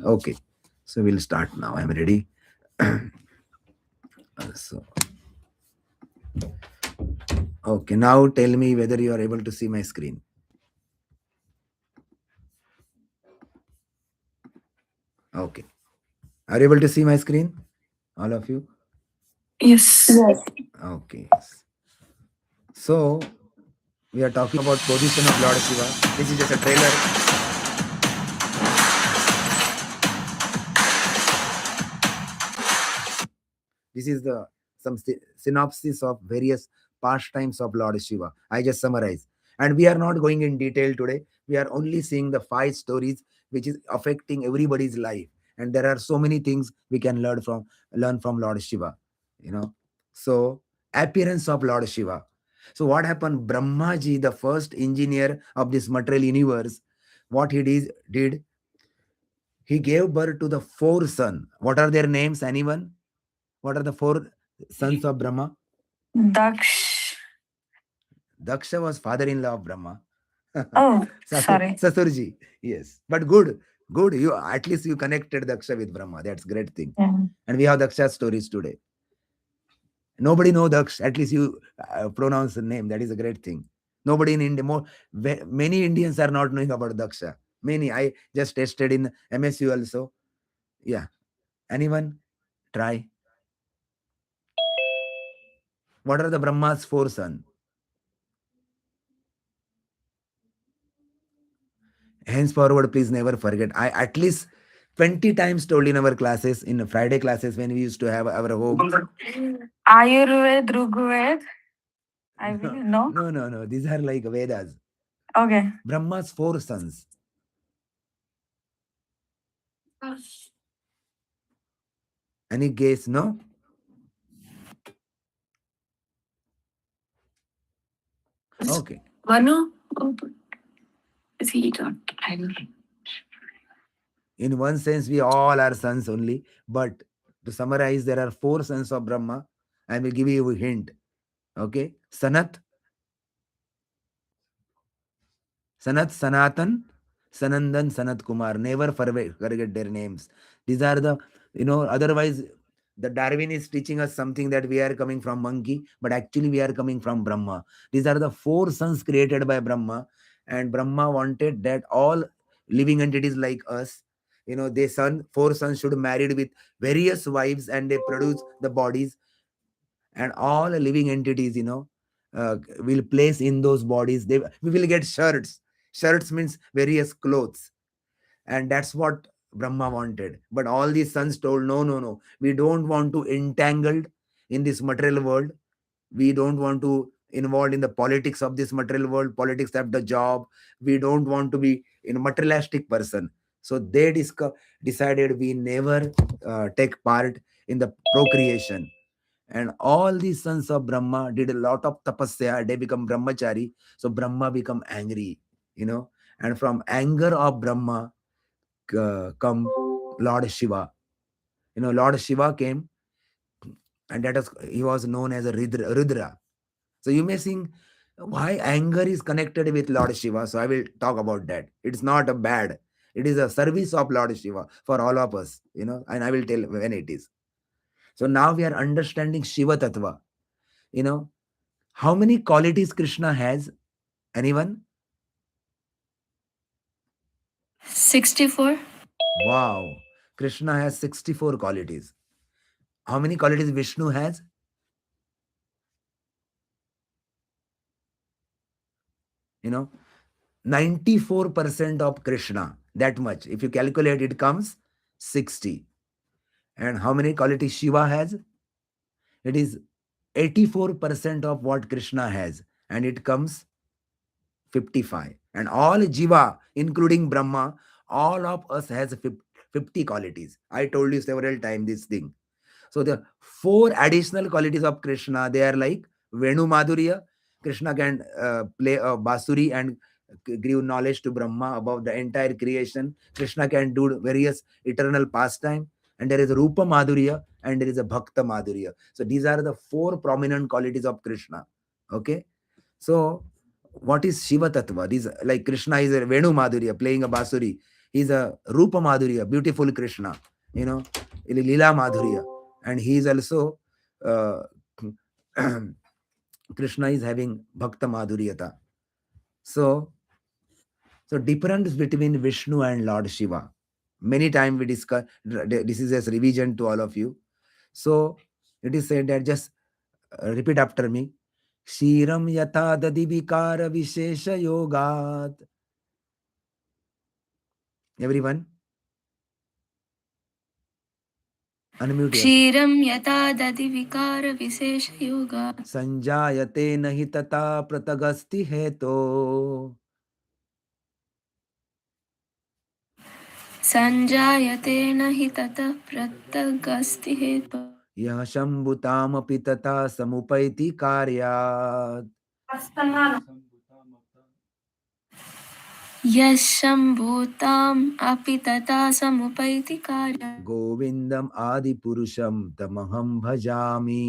Okay, so we'll start now. I'm ready. So, okay, now tell me whether you are able to see my screen. Okay, are you able to see my screen? All of you? Yes. Yes. Okay. So, we are talking about position of Lord Shiva. This is just a trailer. This is the some synopsis of various pastimes of Lord Shiva. I just summarize. And we are not going in detail today. We are only seeing the 5 stories which is affecting everybody's life. And there are so many things we can learn from Lord Shiva. You know. So appearance of Lord Shiva. So what happened? Brahmaji, the first engineer of this material universe, what did he gave birth to the 4 sons. What are their names? Anyone? What are the 4 sons of Brahma? Daksh. Daksha was father-in-law of Brahma. Oh, sorry. Sasurji. Yes. But good. Good. You at least you connected Daksha with Brahma. That's a great thing. Yeah. And we have Daksha stories today. Nobody know Daksh. At least you pronounce the name. That is a great thing. Nobody in India. Many Indians are not knowing about Daksha. Many. I just tested in MSU also. Yeah. Anyone? Try. What are the Brahma's 4 sons? Henceforward, please never forget. I at least 20 times told in our classes, in Friday classes when we used to have our home. Ayurved, Rigved. I will know. No. These are like Vedas. Okay. Brahma's 4 sons. Any guess? No? Okay. Vanu. Is he not? I don't know. In one sense, we all are sons only. But to summarize, there are 4 sons of Brahma. I will give you a hint. Okay. Sanat, Sanatan, Sanandan, Sanat Kumar. Never forget their names. These are the, otherwise the Darwin is teaching us something that we are coming from monkey, but actually we are coming from Brahma. These are the 4 sons created by Brahma, and Brahma wanted that all living entities like us, they 4 sons should married with various wives, and they produce the bodies, and all living entities, will place in those bodies. We will get shirts. Shirts means various clothes, and that's what Brahma wanted. But all these sons told, no, we don't want to entangled in this material world. We don't want to involved in the politics of this material world, politics of the job. We don't want to be in a materialistic person. So they decided we never take part in the procreation. And all these sons of Brahma did a lot of tapasya. They become brahmachari. So Brahma become angry, and from anger of Brahma come Lord Shiva. Lord Shiva came, and he was known as a Rudra. So you may think why anger is connected with Lord Shiva. So I will talk about that. It's not a bad. It is a service of Lord Shiva for all of us, and I will tell when it is. So now we are understanding Shiva Tattva. How many qualities Krishna has? Anyone? 64. Wow. Krishna has 64 qualities. How many qualities Vishnu has? You know, 94% of Krishna. That much. If you calculate, it comes 60. And how many qualities Shiva has? It is 84% of what Krishna has. And it comes 55. And all Jiva, including Brahma, all of us has 50 qualities. I told you several times this thing. So the 4 additional qualities of Krishna, they are like Venu Madhurya. Krishna can play a basuri and give knowledge to Brahma about the entire creation. Krishna can do various eternal pastime. And there is Rupa Madhurya and there is a Bhakta Madhurya. So these are the 4 prominent qualities of Krishna. Okay. So what is Shiva Tattva? These like Krishna is a Venu Madhurya playing a basuri. He's a Rupa Madhurya, beautiful Krishna, you know, Lila Madhurya. And he is also, uh, Krishna is having Bhakta Madhuryata. So, so difference between Vishnu and Lord Shiva. Many times we discuss, this is as revision to all of you. So it is said that just repeat after me. Kshiram yata dadi vikara vishesha yogat. Everyone, unmute yourself. क्षीरं यथा दधि विकारविशेषयोगात् संजायते नहि तथा पृथगस्ति हेतो सञ्जायते न हि ततः पृथगस्ति हेतु यः शम्भुतामपि तथा समुपैति कार्यात् यः शम्भूताम् अपि तथा समुपैति कार्यम् गोविन्दम् आदिपुरुषं तमहं भजामि.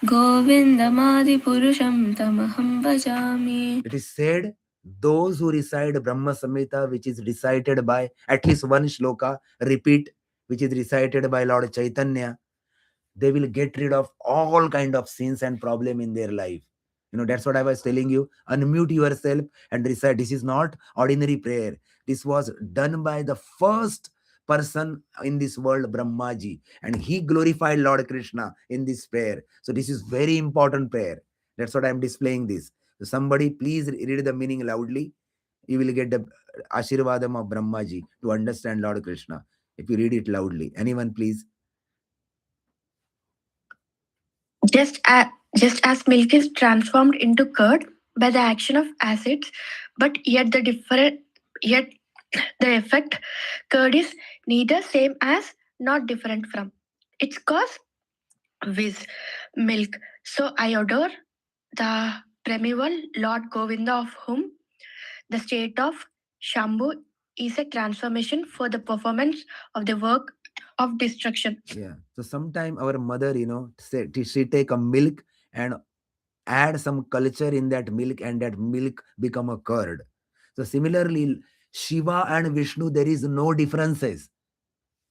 गोविन्दमादिपुरुषं तमहं भजामि. It is said, those who recite Brahma-samhita, which is recited by at least one shloka, repeat, which is recited by Lord Chaitanya, they will get rid of all kind of sins and problem in their life. That's what I was telling you. Unmute yourself and recite. This is not ordinary prayer. This was done by the first person in this world, Brahmaji, and he glorified Lord Krishna in this prayer. So this is very important prayer. That's what I'm displaying this. So somebody please read the meaning loudly. You will get the Ashirvadam of Brahmaji to understand Lord Krishna. If you read it loudly. Anyone please? Just as milk is transformed into curd by the action of acids, but yet the effect curd is neither same as not different from. Its cause viz milk. So I adore the primeval Lord Govinda, of whom the state of Shambhu is a transformation for the performance of the work of destruction. Yeah. So sometime our mother, say, she take a milk and add some culture in that milk, and that milk become a curd. So similarly, Shiva and Vishnu, there is no differences.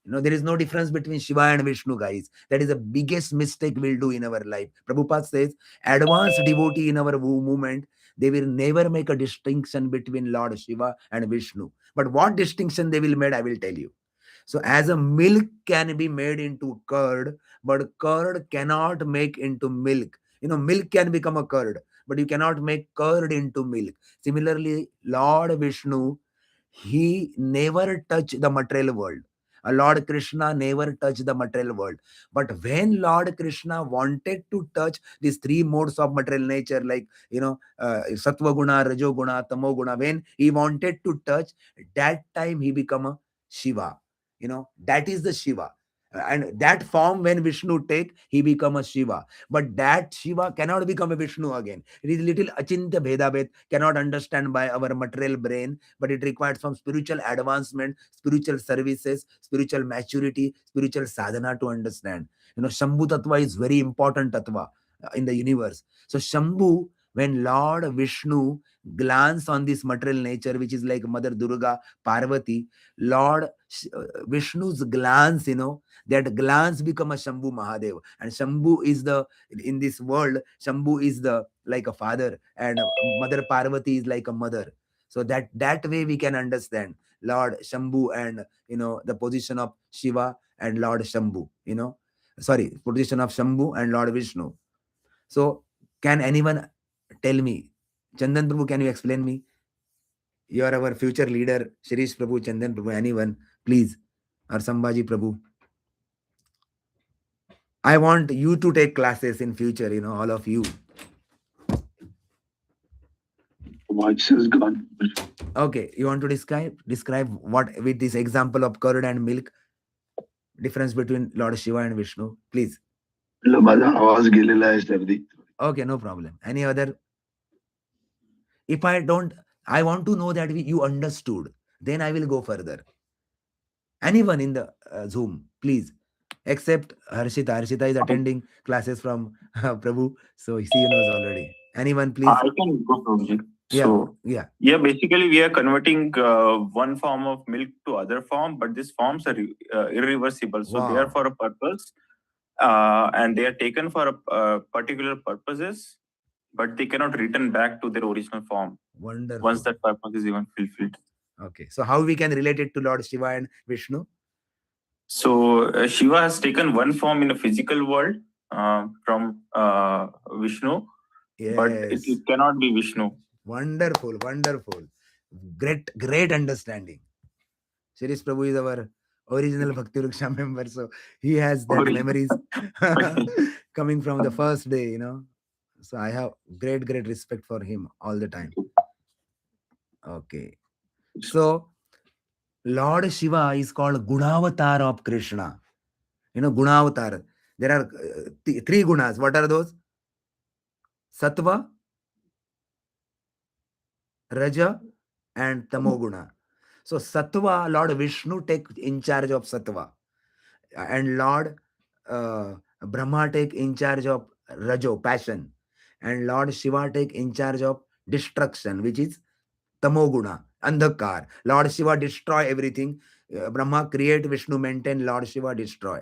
There is no difference between Shiva and Vishnu, guys. That is the biggest mistake we'll do in our life. Prabhupada says, advanced devotee in our movement, they will never make a distinction between Lord Shiva and Vishnu. But what distinction they will make, I will tell you. So as a milk can be made into curd, but curd cannot make into milk. Milk can become a curd, but you cannot make curd into milk. Similarly, Lord Vishnu, he never touched the material world. Lord Krishna never touched the material world. But when Lord Krishna wanted to touch these three modes of material nature, like, Sattva Guna, Rajo Guna, Tamo Guna, when he wanted to touch, that time he become a Shiva. That is the Shiva. And that form when Vishnu take, he become a Shiva. But that Shiva cannot become a Vishnu again. It is little achintya bhedabhed, cannot understand by our material brain, but it requires some spiritual advancement, spiritual services, spiritual maturity, spiritual sadhana to understand. Shambhu Tattva is very important Tattva in the universe. So Shambhu, when Lord Vishnu glance on this material nature, which is like Mother Durga, Parvati, Lord Vishnu's glance, that glance become a Shambhu Mahadev. And Shambhu is in this world, Shambhu is like a father, and Mother Parvati is like a mother. So that way we can understand Lord Shambhu and, the position of Shiva and Lord Shambhu, sorry, position of Shambhu and Lord Vishnu. So can anyone tell me, Chandan Prabhu, can you explain me? You are our future leader, Shirish Prabhu, Chandan Prabhu, anyone, please, or Sambhaji Prabhu. I want you to take classes in future, all of you. Voice is gone. Okay, you want to describe what with this example of curd and milk, difference between Lord Shiva and Vishnu, please. माझा आवाज गेलेला आहे सर्दी. Okay, no problem. Any other? If I don't, I want to know that you understood. Then I will go further. Anyone in the Zoom, please. Except Harshita. Harshita is attending classes from Prabhu, so she knows already. Anyone, please. I can go, Prabhuji. So Yeah. yeah, basically we are converting one form of milk to other form, but these forms are irreversible. So they are Wow. for a purpose, and they are taken for a particular purposes, but they cannot return back to their original form Wonderful. once that purpose is even fulfilled. Okay. So how we can relate it to Lord Shiva and Vishnu? So Shiva has taken one form in a physical world from Vishnu, but Yes. it cannot be Vishnu. Wonderful. Wonderful. Great understanding. Shirish Prabhu is our original Bhakti Vriksha member, so he has that memories coming from the first day, So I have great respect for him all the time. Okay. So Lord Shiva is called Gunavatar of Krishna. Gunavatar. There are three gunas. What are those? Sattva, Raja, and Tamoguna. So Sattva, Lord Vishnu take in charge of Sattva. And Lord Brahma take in charge of Rajo, passion. And Lord Shiva take in charge of destruction, which is Tamoguna, Andhakar. Lord Shiva destroy everything. Brahma create, Vishnu maintain, Lord Shiva destroy.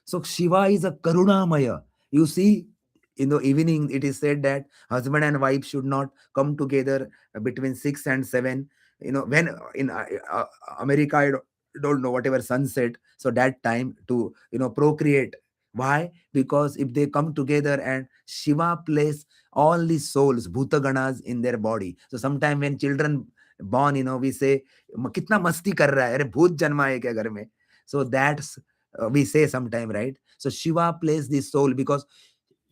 So Shiva is a Karunamaya. You see, in the evening, it is said that husband and wife should not come together between 6 and 7. When in America, I don't know, whatever sunset. So that time to, procreate. Why? Because if they come together and Shiva place all the souls, Bhutaganas in their body. So sometime when children born, we say, कितना मस्ती कर रहा है, अरे भूत जन्मा है क्या घर में? So that's we say sometime, right? So Shiva plays this soul because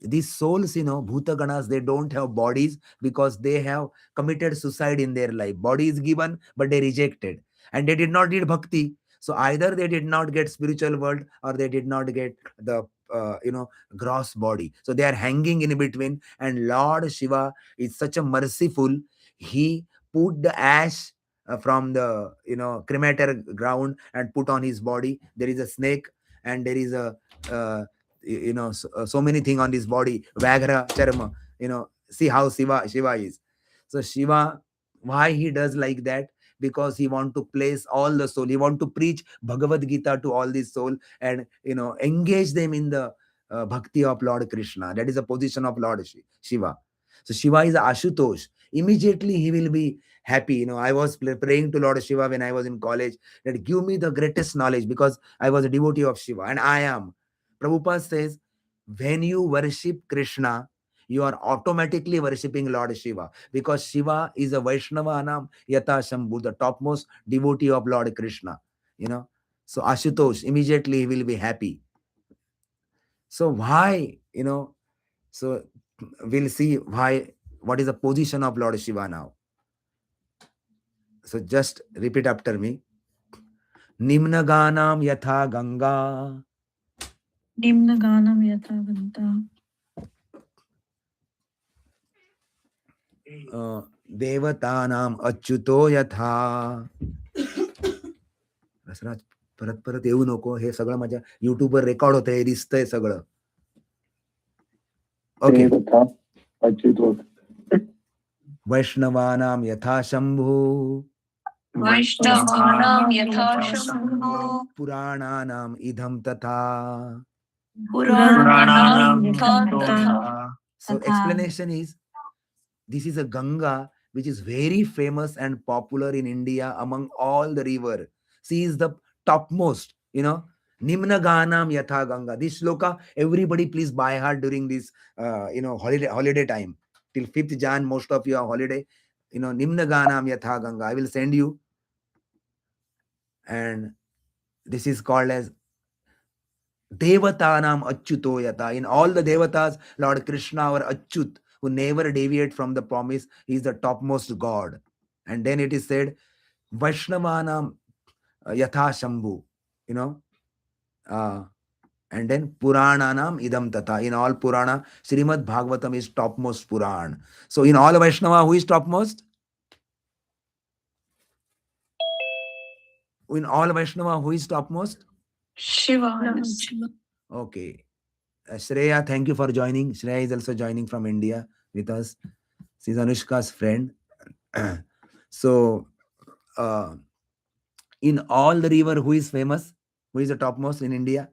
these souls, Bhutaganas, they don't have bodies because they have committed suicide in their life. Body is given, but they rejected. And they did not need bhakti. So either they did not get spiritual world or they did not get the, gross body. So they are hanging in between. And Lord Shiva is such a merciful. He put the ash from the, cremator ground and put on his body. There is a snake and there is a, so many things on his body. Vagra, charma, see how Shiva is. So Shiva, why he does like that? Because he want to place all the soul. He want to preach Bhagavad Gita to all this soul and, engage them in the bhakti of Lord Krishna. That is the position of Lord Shiva. So Shiva is Ashutosh. Immediately he will be happy. I was praying to Lord Shiva when I was in college that give me the greatest knowledge because I was a devotee of Shiva and I am. Prabhupada says, when you worship Krishna, you are automatically worshipping Lord Shiva because Shiva is a Vaishnava Anam Yata Shambhu, the topmost devotee of Lord Krishna. So Ashutosh, immediately he will be happy. So why, so we'll see what is the position of Lord Shiva now. So just repeat after me. Nimna Ganam Yatha Ganga. Nimna Ganam Yatha Ganta. देवतानाम अच्युतो यथा. रसराज परत परत येऊ नको. हे सगळं माझ्या युट्यूबवर record होतंय, हे दिसतंय सगळं. ओके. वैष्णवानाम यथा शंभू. Vaishnavānām yathā shambho. पुराणानाम इदं तथा. Purāṇānām yathā tatha. So explanation is, this is a Ganga which is very famous and popular in India among all the river. She is the topmost, Nimna Ganam Yatha Ganga. This shloka, everybody please by heart during this, holiday time. Till 5th Jan, most of you are holiday. Nimna Ganam Yatha Ganga. I will send you. And this is called as Devatanam Achyuto Yata. In all the Devatas, Lord Krishna or Achyut, who never deviate from the promise, he is the topmost God. And then it is said, Vaishnavanam Yatha Shambhu, and then Purananam Idam Tata. In all Purana, Srimad Bhagavatam is topmost Puran. So in all Vaishnava, who is topmost? In all Vaishnava, who is topmost? Shiva. Okay. Shreya, thank you for joining. Shreya is also joining from India with us. She's Anushka's friend. So, in all the river, who is famous? Who is the topmost in India?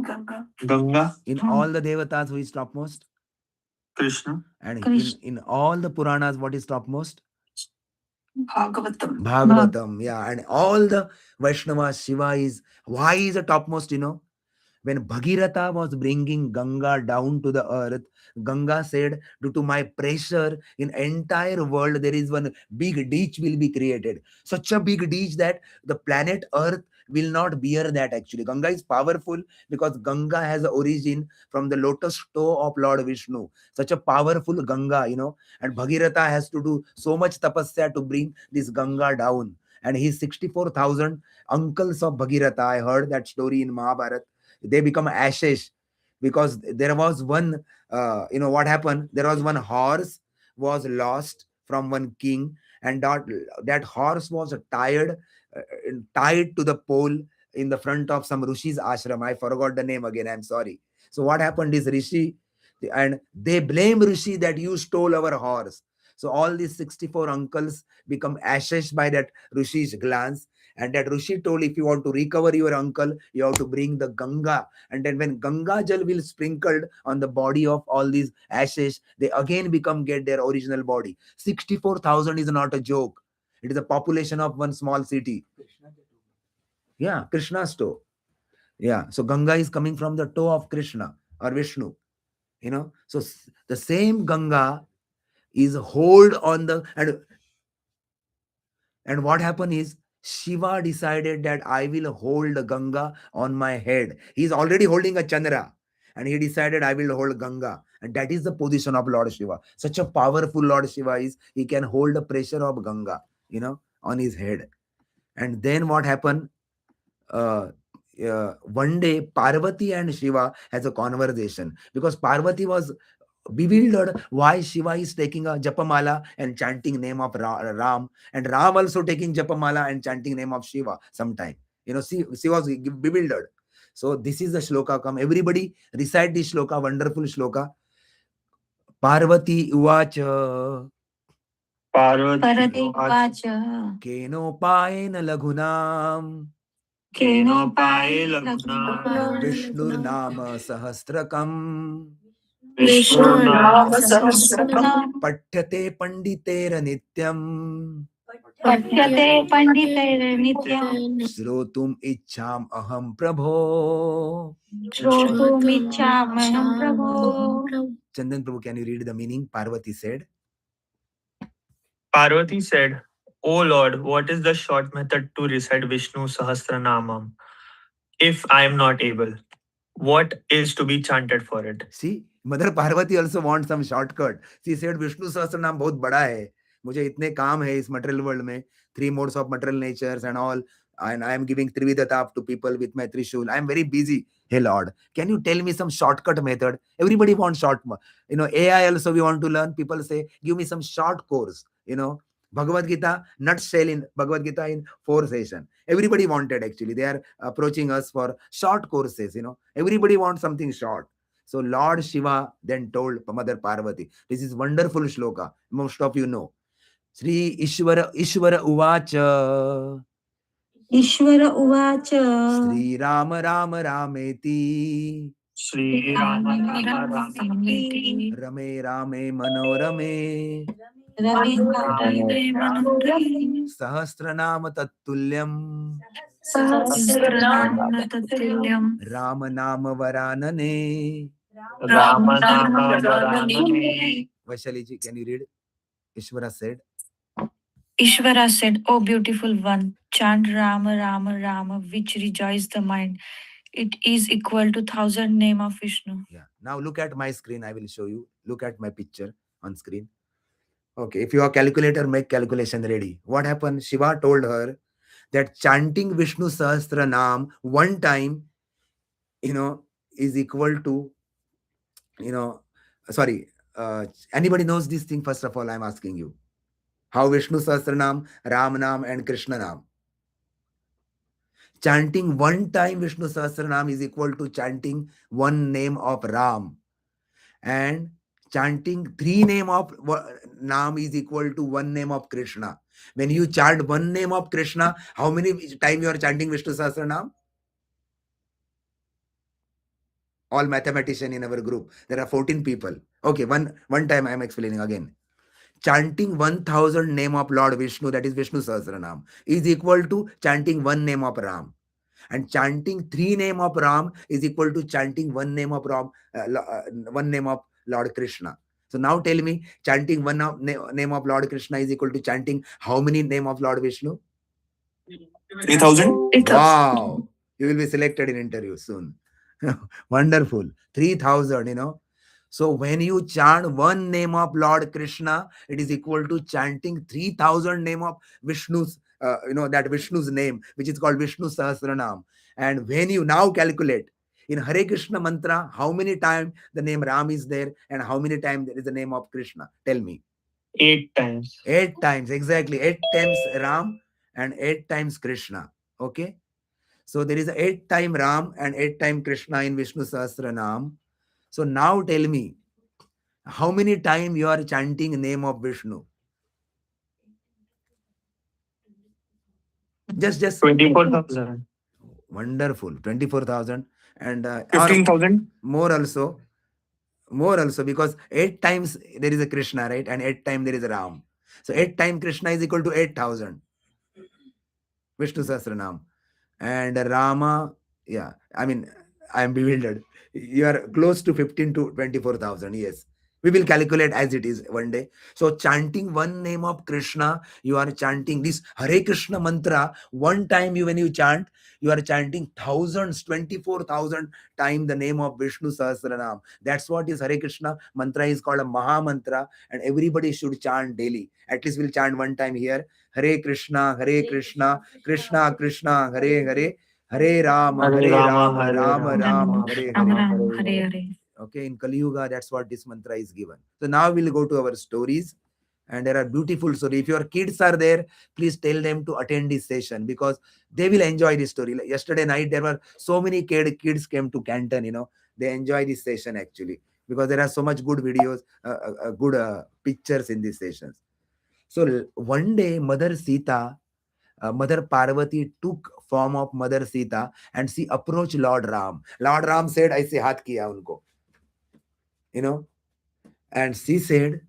Ganga. Ganga. In all the devatas, who is topmost? Krishna. And Krishna. in all the Puranas, what is topmost? Bhagavatam. Bhagavatam. Yeah. And all the Vaishnavas, Shiva is, why is the topmost, when Bhagirath was bringing Ganga down to the earth, Ganga said, due to my pressure in entire world, there is one big ditch will be created. Such a big ditch that the planet Earth will not bear that actually. Ganga is powerful because Ganga has a origin from the lotus toe of Lord Vishnu. Such a powerful Ganga, and Bhagirath has to do so much tapasya to bring this Ganga down. And his 64,000 uncles of Bhagirath, I heard that story in Mahabharata, they become ashes because there was one what happened, there was one horse was lost from one king, and that horse was uh, tied to the pole in the front of some rishi's ashram. I forgot the name again, I'm sorry. So what happened is rishi, and they blame rishi that you stole our horse. So all these 64 uncles become ashes by that rishi's glance. And that Rishi told, if you want to recover your uncle, you have to bring the Ganga. And then when Ganga Jal will sprinkled on the body of all these ashes, they again get their original body. 64,000 is not a joke. It is a population of one small city. Yeah, Krishna's toe. Yeah, so Ganga is coming from the toe of Krishna or Vishnu. So the same Ganga is hold on the, and what happened is Shiva decided that I will hold Ganga on my head. He's already holding a Chandra, and he decided I will hold Ganga. And that is the position of Lord Shiva. Such a powerful Lord Shiva is, he can hold the pressure of Ganga, on his head. And then what happened? Uh, one day Parvati and Shiva has a conversation because Parvati was bewildered why Shiva is taking a japamala and chanting name of Ram, and Ram also taking japamala and chanting name of Shiva sometime. She was bewildered. So this is the shloka come. Everybody recite this shloka, wonderful shloka. Parvati uvacha Parvati. kenopayena laghunam Kenopaye Laguna. Vishnurnama sahasrakam Vishnu Nama Sahasranam. patyate panditera nityam Patyate pandite nityam. श्रोतुम इच्छाम अहम प्रभो. Shrotum ichamaham prabhu. Chandan Prabhu, can you read the meaning? Parvati said, Parvati said, O Lord, what is the short method to recite Vishnu Sahasranamam? If I am not able, what is to be chanted for it? see, Mother Parvati also wants some shortcut. She said, Vishnu Sahasranam बहुत बड़ा है. मुझे इतने काम है इस material world में, 3 modes of material natures and all, and I am giving Trividatap to people with my Trishul. I am very busy. Hey Lord, can you tell me some shortcut method? Everybody wants AI also we want to learn. People say, give me some short course. Bhagavad Gita, nutshell in Bhagavad Gita in 4 sessions. Everybody wanted actually. They are approaching us for short courses. Everybody wants something short. So Lord Shiva then told Mother Parvati, this is wonderful shloka. Most of you know. Sri Ishvara Uvacha. Ishvara uvacha. Sri Rama Rama Rameti. Sri Rama Rama Rameti. Rame Rame Manorame. Rame Manore. Sahasranama Tattulyam. Sahasranam Tatulyam. Rama Nama Varanane. Rama Rama Rama. Vaishali ji, can you read? Ishvara said, Ishvara said, O beautiful one, chant Rama, Rama, Rama, which rejoice the mind. It is equal to 1,000 name of Vishnu. yeah. Now look at my screen. I will show you. Look at my picture on screen. Okay. If you have calculator, make calculation ready. What happened? Shiva told her that chanting Vishnu Sahasranam one time, is equal to, sorry, anybody knows this thing? First of all, I'm asking you. How Vishnu Sahasranam, Ram Nam and Krishna Nam. Chanting one time Vishnu Sahasranam is equal to chanting one name of Ram. And chanting 3 name of Naam is equal to 1 name of Krishna. When you chant 1 name of Krishna, how many time you are chanting Vishnu Sahasranam? All mathematician in our group. There are 14 people. Okay, one time I am explaining again. Chanting 1000 name of Lord Vishnu, that is Vishnu Sahasranam, is equal to chanting 1 name of Ram. And chanting 3 name of Ram is equal to chanting 1 name of Ram, 1 name of Lord Krishna. So now tell me, chanting name of Lord Krishna is equal to chanting how many name of Lord Vishnu? 3000. Wow, you will be selected in interview soon. Wonderful. 3000. So when you chant 1 name of Lord Krishna, it is equal to chanting 3000 name of Vishnu's, that Vishnu's name, which is called Vishnu Sahasranam. And when you now calculate in Hare Krishna mantra, how many times the name Ram is there and how many times there is the name of Krishna? Tell me. 8 times. 8 times, exactly. 8 times Ram and 8 times Krishna. Okay. So there is 8 time Ram and 8 time Krishna in Vishnu Sahasranam. So now tell me, how many time you are chanting name of Vishnu? Just 24,000. wonderful. 24,000 and 15,000. more also because 8 times there is a Krishna, right? And 8 times there is a Ram. So 8 times Krishna is equal to 8,000 Vishnu Sahasranam. And Rama, yeah, I mean, I am bewildered. You are close to 15 to 24,000. Yes. We will calculate as it is one day. So chanting 1 name of Krishna, you are chanting this Hare Krishna mantra. One time when you chant, you are chanting thousands, 24,000 times the name of Vishnu Sahasranam. That's what is Hare Krishna mantra is called a Maha mantra, and everybody should chant daily. At least we'll chant one time here. Hare Krishna, Krishna Krishna, Hare Hare, Hare Rama, Hare Hare Rama, Rama, Hare Rama Rama, Rama, Ram, Hare Ram Hare. Ram, Hare Hare. Okay, in Kali Yuga, that's what this mantra is given. So now we'll go to our stories, and there are beautiful stories. If your kids are there, please tell them to attend this session because they will enjoy this story. Like yesterday night, there were so many kids came to Canton. They enjoy this session actually because there are so much good videos, good pictures in these sessions. So one day, Mother Parvati took form of Mother Sita and she approached Lord Ram. Lord Ram said, "I say हाथ किया उनको," you know, and she said,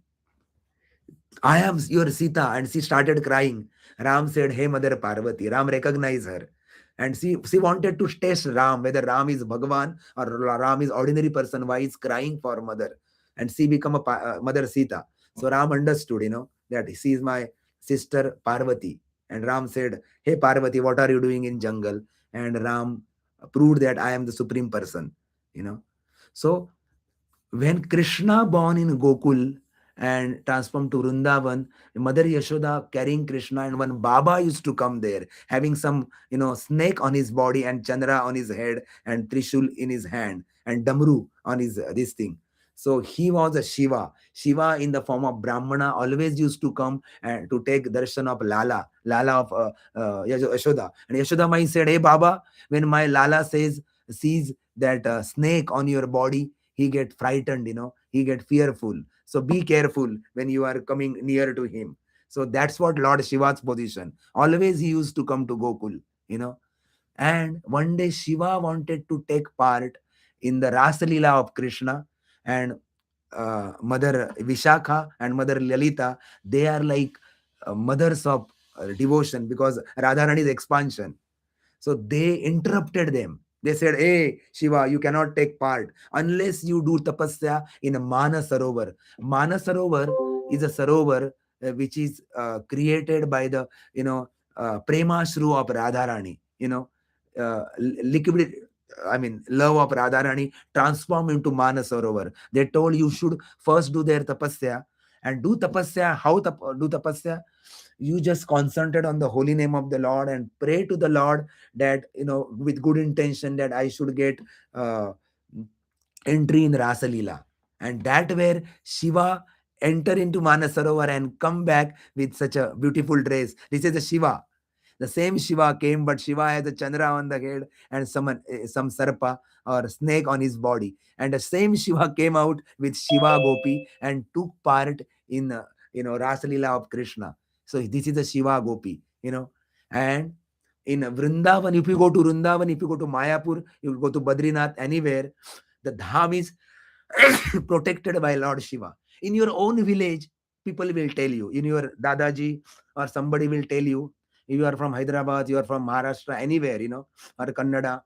"I am your Sita," and she started crying. Ram said, "Hey, Mother Parvati." Ram recognized her, and she wanted to test Ram whether Ram is Bhagavan or Ram is ordinary person. Why is crying for mother? And she become a Mother Sita. So Ram understood, that she is my sister Parvati. And Ram said, "Hey Parvati, what are you doing in jungle?" And Ram proved that I am the supreme person. So when Krishna born in Gokul and transformed to Vrindavan, Mother Yashoda carrying Krishna, and one Baba used to come there, having some, snake on his body and Chandra on his head and Trishul in his hand and Damru on his this thing. So he was a Shiva. Shiva in the form of Brahmana always used to come and to take darshan of Lala of Yashoda. And Yashoda Mai said, "Hey Baba, when my Lala sees that snake on your body, he get frightened, he get fearful. So be careful when you are coming near to him." So that's what Lord Shiva's position. Always he used to come to Gokul, and one day Shiva wanted to take part in the Rasa Leela of Krishna, and Mother Vishakha and Mother Lalita, they are like mothers of devotion because Radharani's expansion. So they interrupted them. They said, "Hey, Shiva, you cannot take part unless you do tapasya in a Manasarovar." Manasarovar is a sarovar which is created by the, Premashru of Radharani, liquid, I mean, love of Radharani transform into Manasarovar. They told you should first do their tapasya and do tapasya. How do tapasya? You just concentrate on the holy name of the Lord and pray to the Lord that, with good intention that I should get uh, entry in Rasa Leela. And that where Shiva enter into Manasarovar and come back with such a beautiful dress. This is the Shiva. The same Shiva came, but Shiva has a Chandra on the head and some sarpa or snake on his body. And the same Shiva came out with Shiva Gopi and took part in Rasa Leela of Krishna. So this is the Shiva Gopi, and in Vrindavan, if you go to Vrindavan, if you go to Mayapur, you go to Badrinath, anywhere, the dham is protected by Lord Shiva. In your own village, people will tell you, in your Dadaji or somebody will tell you, if you are from Hyderabad, you are from Maharashtra, anywhere, or Kannada,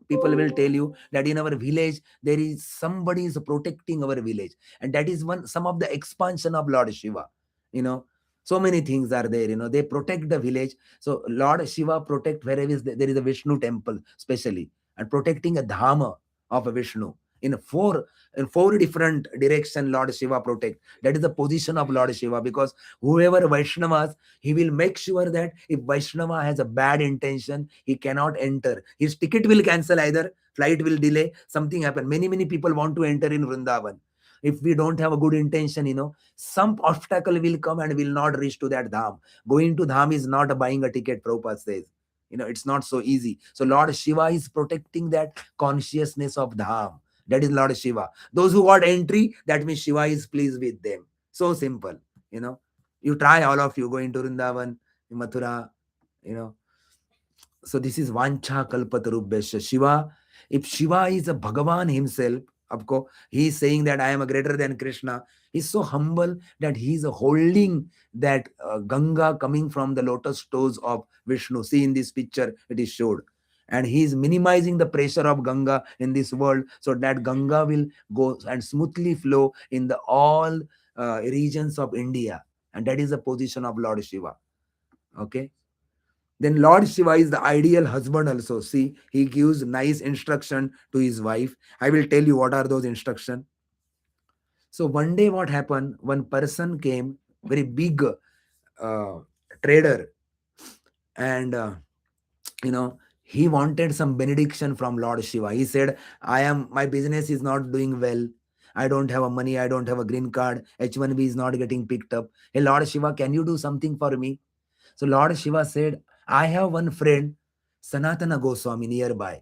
people will tell you that in our village there is somebody is protecting our village, and that is some of the expansion of Lord Shiva. you know so many things are there, they protect the village. So Lord Shiva protect wherever there is a Vishnu temple specially, and protecting a dhama of a Vishnu in four different direction. Lord Shiva protect. That is the position of Lord Shiva, because whoever Vaishnavas, he will make sure that if Vaishnava has a bad intention, he cannot enter. His ticket will cancel, either flight will delay, something happen. Many people want to enter in Vrindavan. If we don't have a good intention, some obstacle will come and will not reach to that dham. Going to dham is not buying a ticket, Prabhupada says. It's not so easy. So Lord Shiva is protecting that consciousness of dham. That is Lord Shiva. Those who got entry, that means Shiva is pleased with them. So simple. You try, all of you, going to Vrindavan, Mathura, you know. So this is Vancha Kalpatarubhyasya. Shiva, if Shiva is a Bhagavan himself, of course, he is saying that I am a greater than Krishna. He's so humble that he is holding that Ganga coming from the lotus toes of Vishnu. See, in this picture, it is showed. And he is minimizing the pressure of Ganga in this world, so that Ganga will go and smoothly flow in the all regions of India. And that is the position of Lord Shiva. Okay. Then Lord Shiva is the ideal husband also. See, he gives nice instruction to his wife. I will tell you what are those instruction. So one day what happened, one person came, very big trader, and he wanted some benediction from Lord Shiva. He said, my business is not doing well. I don't have a money. I don't have a green card. H1B is not getting picked up. Hey, Lord Shiva, can you do something for me? So Lord Shiva said, I have one friend, Sanatana Goswami, nearby,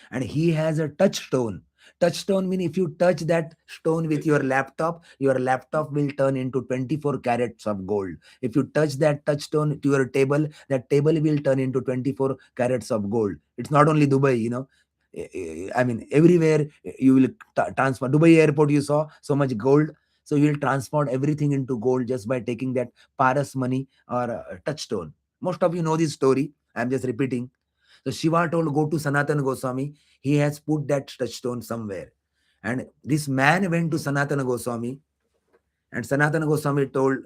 and he has a touchstone. Touchstone means if you touch that stone with your laptop will turn into 24 carats of gold. If you touch that touchstone to your table, that table will turn into 24 carats of gold. It's not only Dubai. I mean, everywhere you will transfer. Dubai airport, you saw so much gold. So you will transport everything into gold just by taking that Paras money or touchstone. Most of you know this story. I'm just repeating. So Shiva told, go to Sanatana Goswami. He has put that touchstone somewhere. And this man went to Sanatana Goswami, and Sanatana Goswami told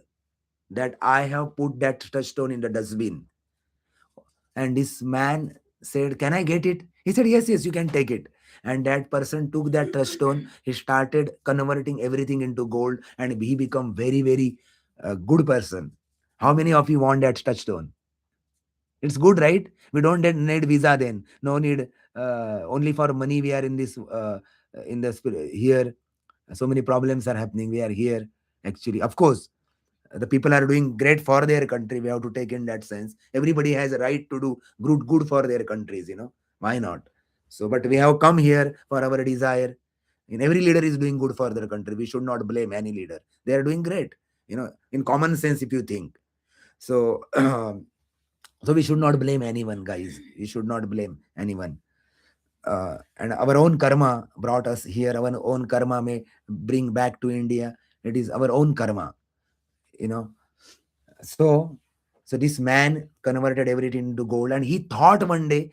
that I have put that touchstone in the dustbin. And this man said, can I get it? He said, yes, you can take it. And that person took that touchstone. He started converting everything into gold, and he become very, very good person. How many of you want that touchstone? It's good, right? We don't need visa then. No need. Only for money we are in this, in the spirit here. So many problems are happening. We are here, actually. Of course, the people are doing great for their country. We have to take in that sense. Everybody has a right to do good for their countries. Why not? So, but we have come here for our desire. And every leader is doing good for their country. We should not blame any leader. They are doing great. In common sense, if you think so. So we should not blame anyone, guys. We should not blame anyone. And our own karma brought us here. Our own karma may bring back to India. It is our own karma. you know so so this man converted everything into gold, and he thought one day,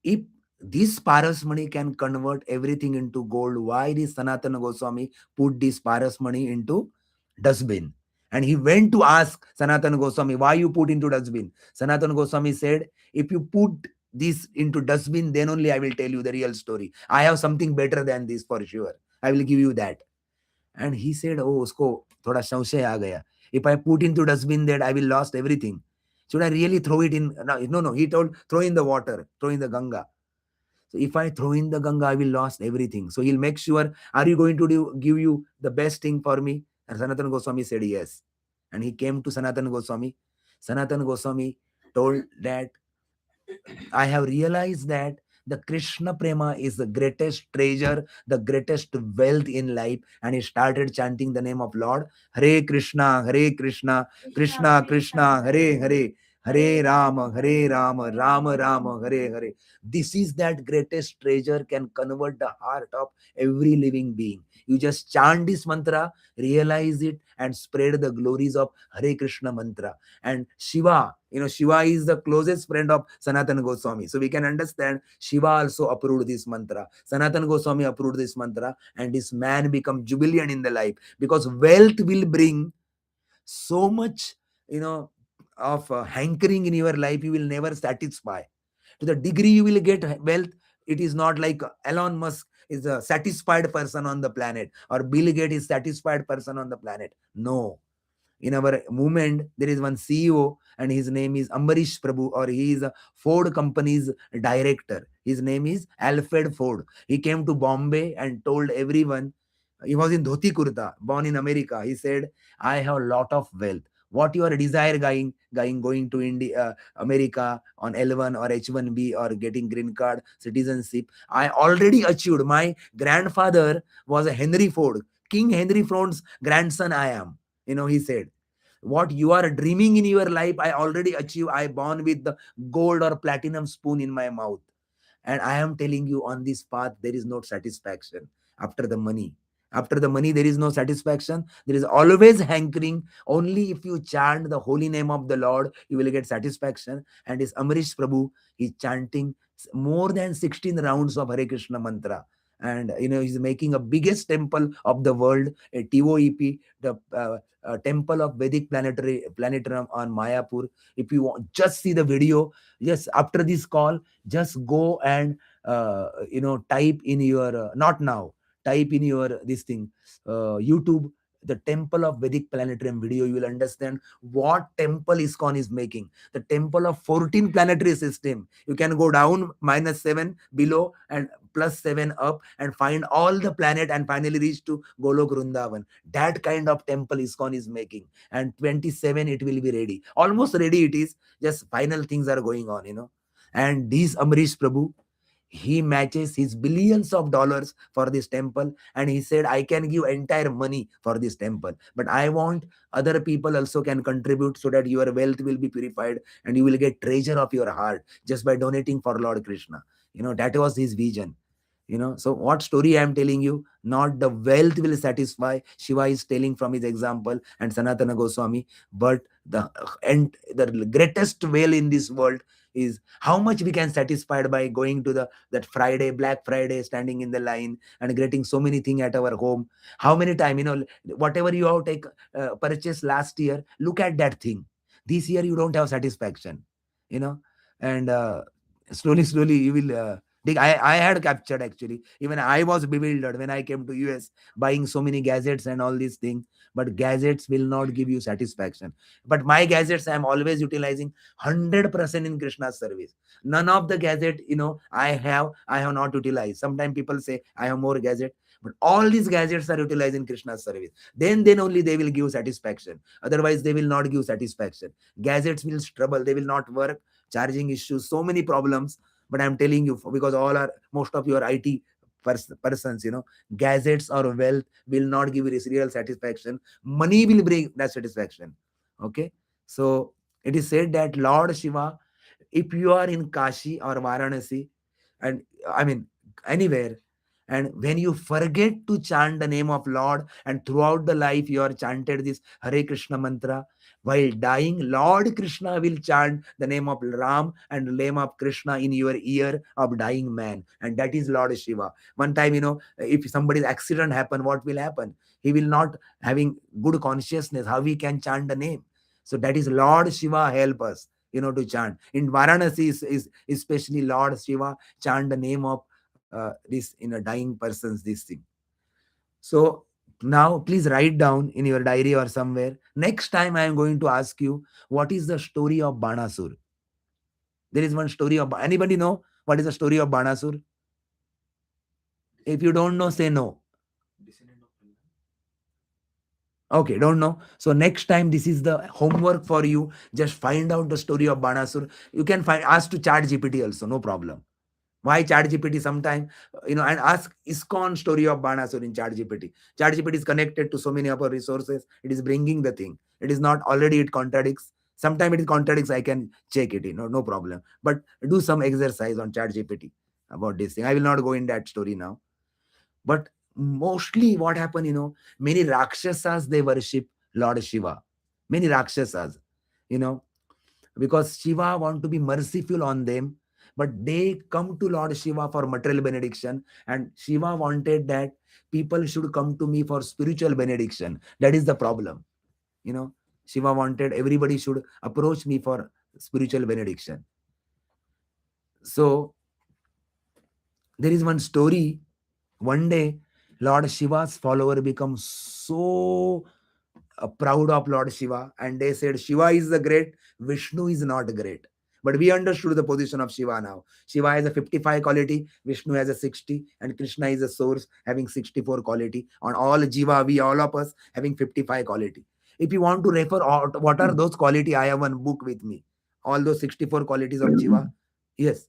if this paras money can convert everything into gold, why did Sanatana Goswami put this paras money into dustbin? And he went to ask Sanatana Goswami, why you put into dustbin? Sanatana Goswami said, if you put this into dustbin, then only I will tell you the real story. I have something better than this for sure. I will give you that. And he said, oh, usko thoda संशय आ गया. If I put into dustbin that I will lost everything, should I really throw it in? No. He told, throw in the water, throw in the Ganga. So if I throw in the Ganga, I will lost everything. So he'll make sure, are you going to give you the best thing for me? And Sanatana Goswami said yes. And he came to Sanatana Goswami. Sanatana Goswami told that I have realized that the Krishna Prema is the greatest treasure, the greatest wealth in life. And he started chanting the name of Lord. Hare Krishna, Hare Krishna, Krishna Krishna, Hare Hare, Hare Rama, Hare Rama, Rama Rama, Hare Hare. This is that greatest treasure can convert the heart of every living being. You just chant this mantra, realize it, and spread the glories of Hare Krishna mantra. And Shiva, Shiva is the closest friend of Sanatana Goswami. So we can understand Shiva also approved this mantra. Sanatana Goswami approved this mantra, and this man become jubilant in the life, because wealth will bring so much, of hankering in your life. You will never satisfy. To the degree you will get wealth, it is not like Elon Musk is a satisfied person on the planet, or Bill Gates is satisfied person on the planet. No, in our movement there is one CEO, and his name is Ambarish Prabhu, or he is a Ford company's director. His name is Alfred Ford. He came to Bombay and told everyone. He was in dhoti kurta, born in America. He said, I have a lot of wealth. What your desire, going to India, America on L1 or H1B, or getting green card citizenship, I already achieved. My grandfather was a Henry Ford, King Henry Ford's grandson I am. He said, what you are dreaming in your life, I already achieve. I born with the gold or platinum spoon in my mouth. And I am telling you, on this path there is no satisfaction. After the money, there is no satisfaction. There is always hankering. Only if you chant the holy name of the Lord, you will get satisfaction. And this Amrish Prabhu is chanting more than 16 rounds of Hare Krishna mantra. And he's making a biggest temple of the world, a TOEP, the temple of Vedic planetarium on Mayapur. If you want, just see the video. Yes, after this call, just go and type in your not now, type in your this thing, YouTube, the temple of Vedic planetarium video. You will understand what temple ISKCON is making. The temple of 14 planetary system. You can go down -7 below and +7 up, and find all the planet, and finally reach to Golok Vrindavan. That kind of temple ISKCON is making. And 27 it will be ready, almost ready it is. Just final things are going on. And this Amrish Prabhu, he matches his billions of dollars for this temple, and he said, I can give entire money for this temple, but I want other people also can contribute, so that your wealth will be purified, and you will get treasure of your heart just by donating for Lord Krishna. That was his vision. So what story I am telling you, not the wealth will satisfy. Shiva is telling from his example, and Sanatana Goswami. But the greatest well in this world is how much we can satisfied by going to that Friday, Black Friday, standing in the line and getting so many things at our home. How many time, whatever you have purchased last year, look at that thing. This year you don't have satisfaction. you know and slowly you will I had captured, actually. Even I was bewildered when I came to US, buying so many gadgets and all these things. But gadgets will not give you satisfaction. But my gadgets, I am always utilizing 100% in Krishna's service. None of the gadget, I have not utilized. Sometimes people say I have more gadget, but all these gadgets are utilized in Krishna's service. Then only they will give satisfaction. Otherwise, they will not give satisfaction. Gadgets will trouble. They will not work. Charging issues, so many problems. But I'm telling you, because most of your IT persons, gadgets or wealth will not give you real satisfaction. Money will bring that satisfaction. Okay. So it is said that Lord Shiva, if you are in Kashi or Varanasi, and I mean anywhere, and when you forget to chant the name of Lord, and throughout the life you are chanted this Hare Krishna mantra, while dying, Lord Krishna will chant the name of Ram and the name of Krishna in your ear of dying man. And that is Lord Shiva. One time, if somebody's accident happen, what will happen? He will not having good consciousness, how he can chant the name. So that is Lord Shiva help us, to chant. In Varanasi is especially Lord Shiva chant the name of this dying person's this thing. So now please write down in your diary or somewhere. Next time I am going to ask you, what is the story of Banasur? There is one story of, anybody know what is the story of Banasur? If you don't know, say no. Okay, don't know. So next time, this is the homework for you. Just find out the story of Banasur. You can find ask to chat GPT also, no problem. Why chat GPT sometime, and ask ISKCON story of Banasur in chat GPT. Chat GPT is connected to so many other resources. It is bringing the thing. It is not already it contradicts. Sometimes it contradicts, I can check it, no problem. But do some exercise on chat GPT about this thing. I will not go in that story now. But mostly what happened, many Rakshasas, they worship Lord Shiva. Many Rakshasas, you know, because Shiva want to be merciful on them, but they come to Lord Shiva for material benediction, and Shiva wanted that people should come to me for spiritual benediction. That is the problem, you know. Shiva wanted everybody should approach me for spiritual benediction. So there is one story. One day, Lord Shiva's follower become so proud of Lord Shiva, and they said Shiva is the great, Vishnu is not great. But we understood the position of Shiva now. Shiva has a 55 quality, Vishnu has a 60, and Krishna is a source having 64 quality. On all Jiva, we all of us having 55 quality. If you want to refer what are those quality, I have one book with me. All those 64 qualities of Jiva. Yes.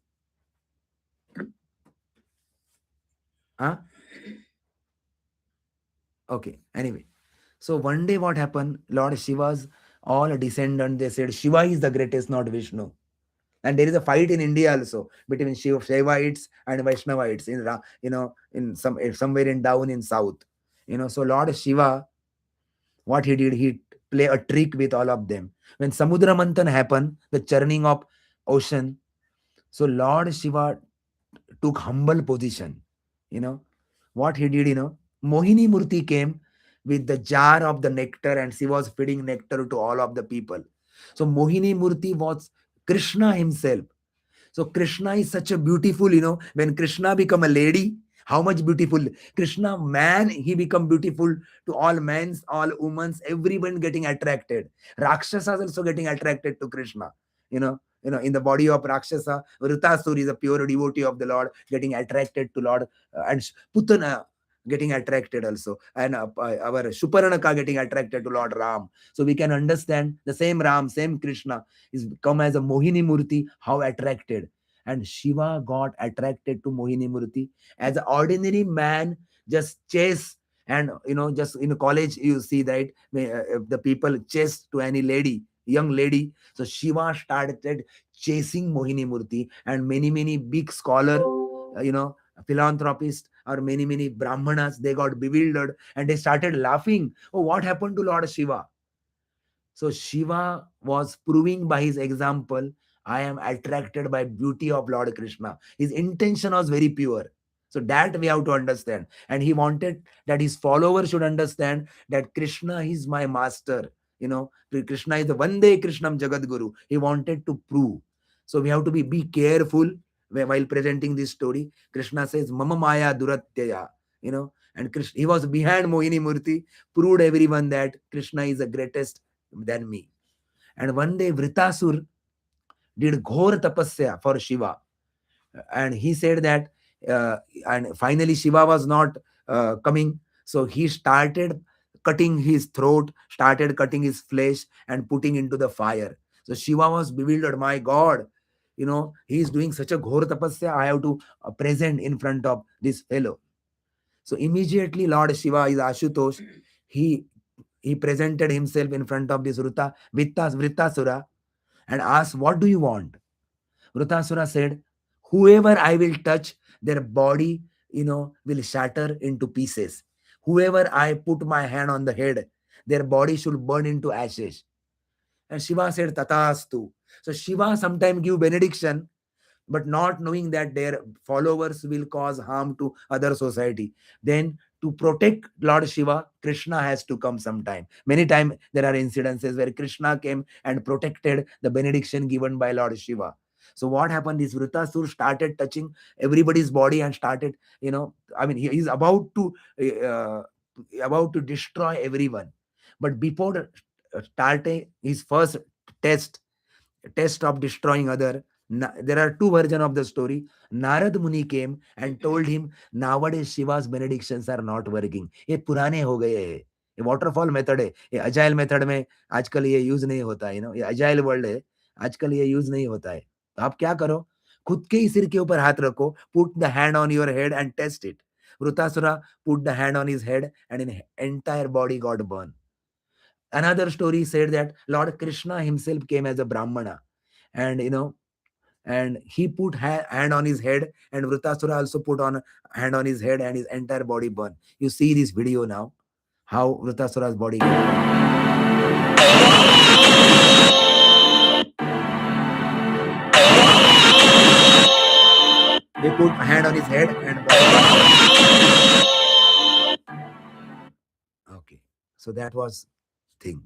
Huh? Okay. Anyway. So one day what happened? Lord Shiva's all descendant, they said Shiva is the greatest, not Vishnu. And there is a fight in India also between Shaivites and Vaishnavites in somewhere in down in south. So Lord Shiva, what he did, he play a trick with all of them. When Samudra Manthan happened, the churning of ocean, so Lord Shiva took humble position. You know what he did, Mohini Murti came with the jar of the nectar, and she was feeding nectar to all of the people. So Mohini Murti was Krishna himself. So Krishna is such a beautiful, when Krishna become a lady, how much beautiful. Krishna, man, he become beautiful to all men's, all women's, everyone getting attracted. Rakshasas also getting attracted to Krishna. In the body of Rakshasa, Vritasur is a pure devotee of the Lord, getting attracted to Lord, and Putana getting attracted also, and our Shuparanaka getting attracted to Lord Ram. So we can understand the same Ram, same Krishna is come as a Mohini Murti, how attracted. And Shiva got attracted to Mohini Murti. As an ordinary man, just chase, and just in college, you see that the people chase to any lady, young lady. So Shiva started chasing Mohini Murti, and many big scholar, philanthropists, or many Brahmanas, they got bewildered and they started laughing. Oh, what happened to Lord Shiva? So Shiva was proving by his example, I am attracted by beauty of Lord Krishna. His intention was very pure. So that we have to understand. And he wanted that his followers should understand that Krishna is my master. Krishna is the Vande Krishnam Jagat Guru. He wanted to prove. So we have to be careful while presenting this story. Krishna says, Mama Maya Duratyaya. And Krishna, he was behind Mohini Murti, proved everyone that Krishna is the greatest than me. And one day Vritasur did ghor tapasya for Shiva, and he said that, and finally Shiva was not coming, so he started cutting his throat, started cutting his flesh and putting into the fire. So Shiva was bewildered. My God, he is doing such a ghor tapasya. I have to present in front of this fellow. So immediately Lord Shiva is Ashutosh. He presented himself in front of this Vrittasura and asked, what do you want? Vrittasura said, whoever I will touch, their body, will shatter into pieces. Whoever I put my hand on the head, their body should burn into ashes. And Shiva said, Tatastu. So Shiva sometimes give benediction, but not knowing that their followers will cause harm to other society. Then to protect Lord Shiva, Krishna has to come sometime. Many times there are incidences where Krishna came and protected the benediction given by Lord Shiva. So what happened is Vritasur started touching everybody's body and started, he's uh, about to destroy everyone. But before starting his first test, test of destroying other, there are two versions of the story. Narad Muni came and told him, nowadays Shiva's benedictions are not working. ये पुराने हो गए हैं. ये waterfall method है, ये agile method में आजकल ये यूज नहीं होता है, ये agile वर्ल्ड है, आजकल ये यूज नहीं होता है। तो आप क्या करो, खुद के ही सिर के ऊपर हाथ रखो, put the hand on your head and test it. Vritasura put the hand on his head and his entire body got burned. Another story said that Lord Krishna himself came as a Brahmana, and and he put hand on his head, and Vritasura also put on hand on his head, and his entire body burned. You see this video now, how Vritasura's body got burned. They put hand on his head and body. Okay, so that was thing.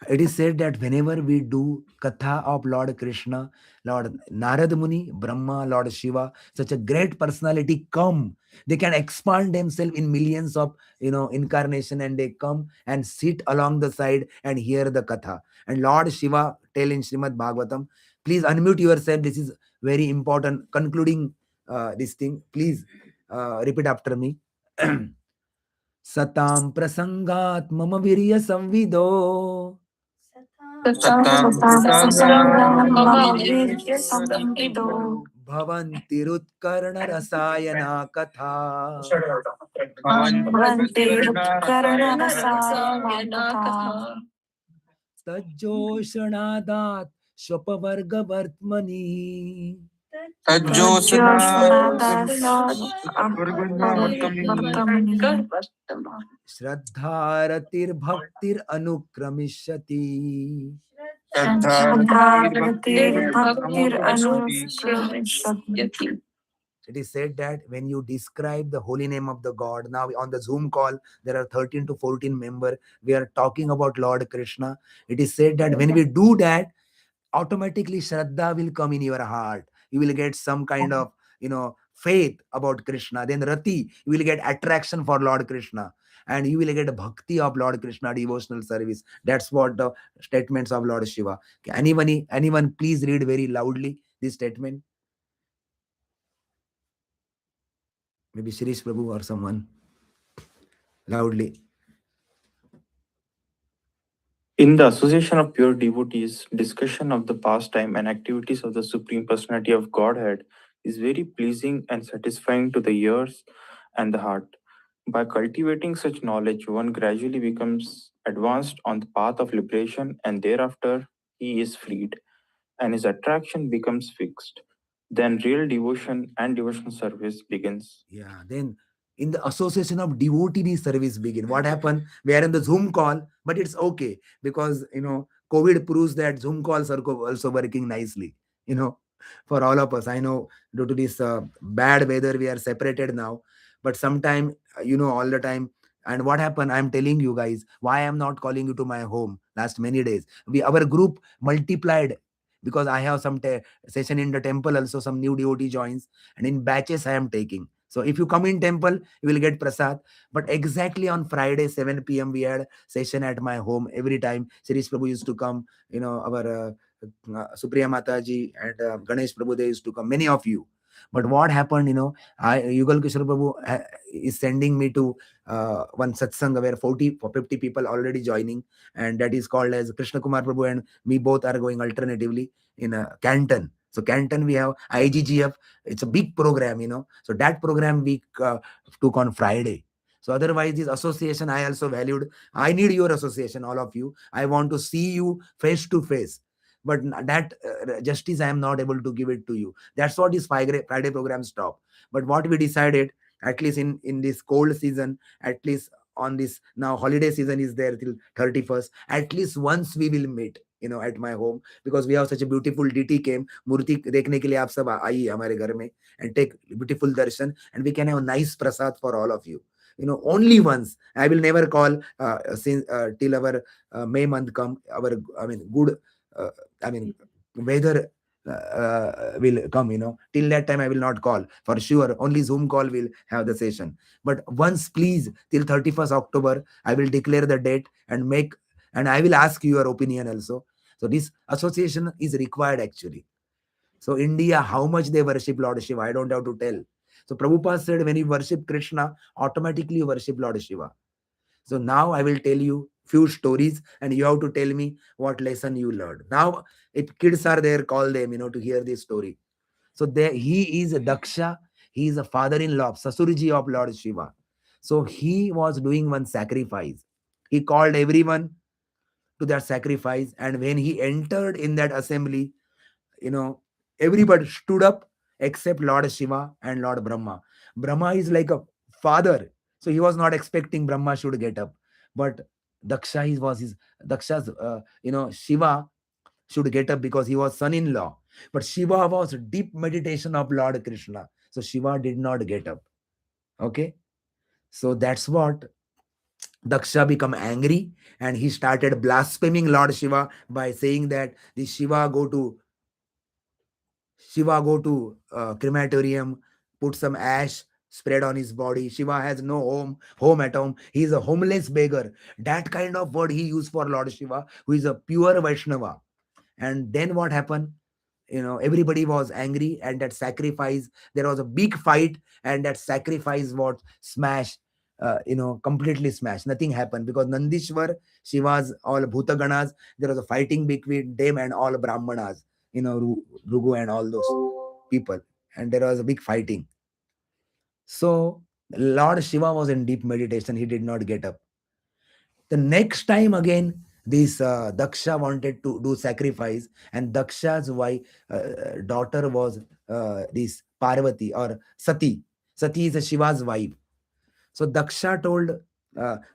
It is said that whenever we do Katha of Lord Krishna, Lord Narad Muni, Brahma, Lord Shiva, such a great personality come, they can expand themselves in millions of incarnation, and they come and sit along the side and hear the Katha. And Lord Shiva tell in Srimad Bhagavatam, please unmute yourself. This is very important. Concluding this thing, please repeat after me. Satam prasangat mama virya samvido. भवन्तिरुत्कर्ण रसायना कथा तज्जोषणादात् स्वपवर्गवर्त्मनि श्रद्धारतिर्भक्तिरनुक्रमिष्यति। It is said that when you describe the holy name of the God, now on the Zoom call, there are 13 to 14 members. We are talking about Lord Krishna. It is said that when we do that, automatically Shraddha will come in your heart. You will get some kind of, faith about Krishna. Then Rati, you will get attraction for Lord Krishna. And you will get bhakti of Lord Krishna, devotional service. That's what the statements of Lord Shiva. Okay, anyone please read very loudly this statement. Maybe Shirish Prabhu or someone. Loudly. In the association of pure devotees, discussion of the pastime and activities of the Supreme Personality of Godhead is very pleasing and satisfying to the ears and the heart. By cultivating such knowledge, one gradually becomes advanced on the path of liberation, and thereafter he is freed, and his attraction becomes fixed. Then real devotion and devotional service begins. Yeah, then in the association of devotee service begin. What happened? We are in the Zoom call, but it's okay because COVID proves that Zoom calls are also working nicely. For all of us. I know due to this bad weather, we are separated now, but sometime all the time. And what happened? I'm telling you guys why I'm not calling you to my home last many days. Our group multiplied because I have some session in the temple also. Some new devotee joins, and in batches I am taking. So if you come in temple, you will get prasad. But exactly on Friday, 7 p.m., we had session at my home. Every time Sirish Prabhu used to come, our Supriya Mataji and Ganesh Prabhu, they used to come, many of you. But what happened, Yugal Kishore Prabhu is sending me to one satsang where 40 or 50 people already joining, and that is called as Krishna Kumar Prabhu and me both are going alternatively in Canton. So Canton, we have IGGF. It's a big program, So that program we took on Friday. So otherwise, this association I also valued. I need your association, all of you. I want to see you face to face. But that justice I am not able to give it to you. That's what this Friday program stop. But what we decided, at least in this cold season, at least on this now holiday season is there till 31st, at least once we will meet at my home, because we have such a beautiful DT came मूर्ति देखने के लिए आप सब आइए हमारे घर में and take beautiful darshan, and we can have nice prasad for all of you. Only once. I will never call since till our May month come, our good weather will come, till that time I will not call for sure. Only Zoom call will have the session. But once please, till 31st October I will declare the date and I will ask your opinion also. So this association is required actually. So India, how much they worship Lord Shiva, I don't have to tell. So Prabhupada said when you worship Krishna, automatically you worship Lord Shiva. So now I will tell you few stories, and you have to tell me what lesson you learned. Now, if kids are there, call them, to hear this story. So there, he is a Daksha. He is a father-in-law, Sasurji of Lord Shiva. So he was doing one sacrifice. He called everyone to that sacrifice, and when he entered in that assembly, you know, everybody stood up except Lord Shiva and Lord Brahma. Brahma is like a father, so he was not expecting Brahma should get up, but Daksha is was his Daksha's, Shiva should get up because he was son-in-law. But Shiva was deep meditation of Lord Krishna, so Shiva did not get up. Okay, so that's what Daksha become angry, and he started blaspheming Lord Shiva by saying that the Shiva go to crematorium, put some ash, spread on his body. Shiva has no home at home. He is a homeless beggar. That kind of word he used for Lord Shiva, who is a pure Vaishnava. And then what happened? Everybody was angry, and that sacrifice, there was a big fight, and that sacrifice was smashed, completely smashed. Nothing happened because Nandishwar, Shiva's all Bhutaganas, there was a fighting between them and all Brahmanas, Rugu and all those people, and there was a big fighting. So Lord Shiva was in deep meditation, he did not get up. The next time again, this Daksha wanted to do sacrifice, and Daksha's wife, daughter was this Parvati or Sati. Sati is a Shiva's wife. So Daksha told,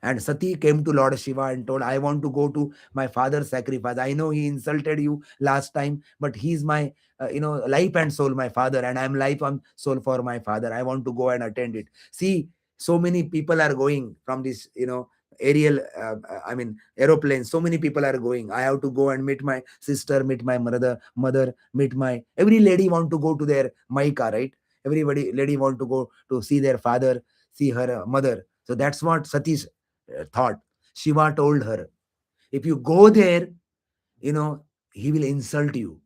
and Sati came to Lord Shiva and told, I want to go to my father's sacrifice. I know he insulted you last time, but he's my, life and soul, my father, and I'm life and soul for my father. I want to go and attend it. See, so many people are going from this, aerial, aeroplane. So many people are going. I have to go and meet my sister, meet my mother, meet my, every lady want to go to their Maika, right? Everybody, lady want to go to see their father, see her mother. So that's what Satish thought. Shiva told her, if you go there, you know, he will insult you.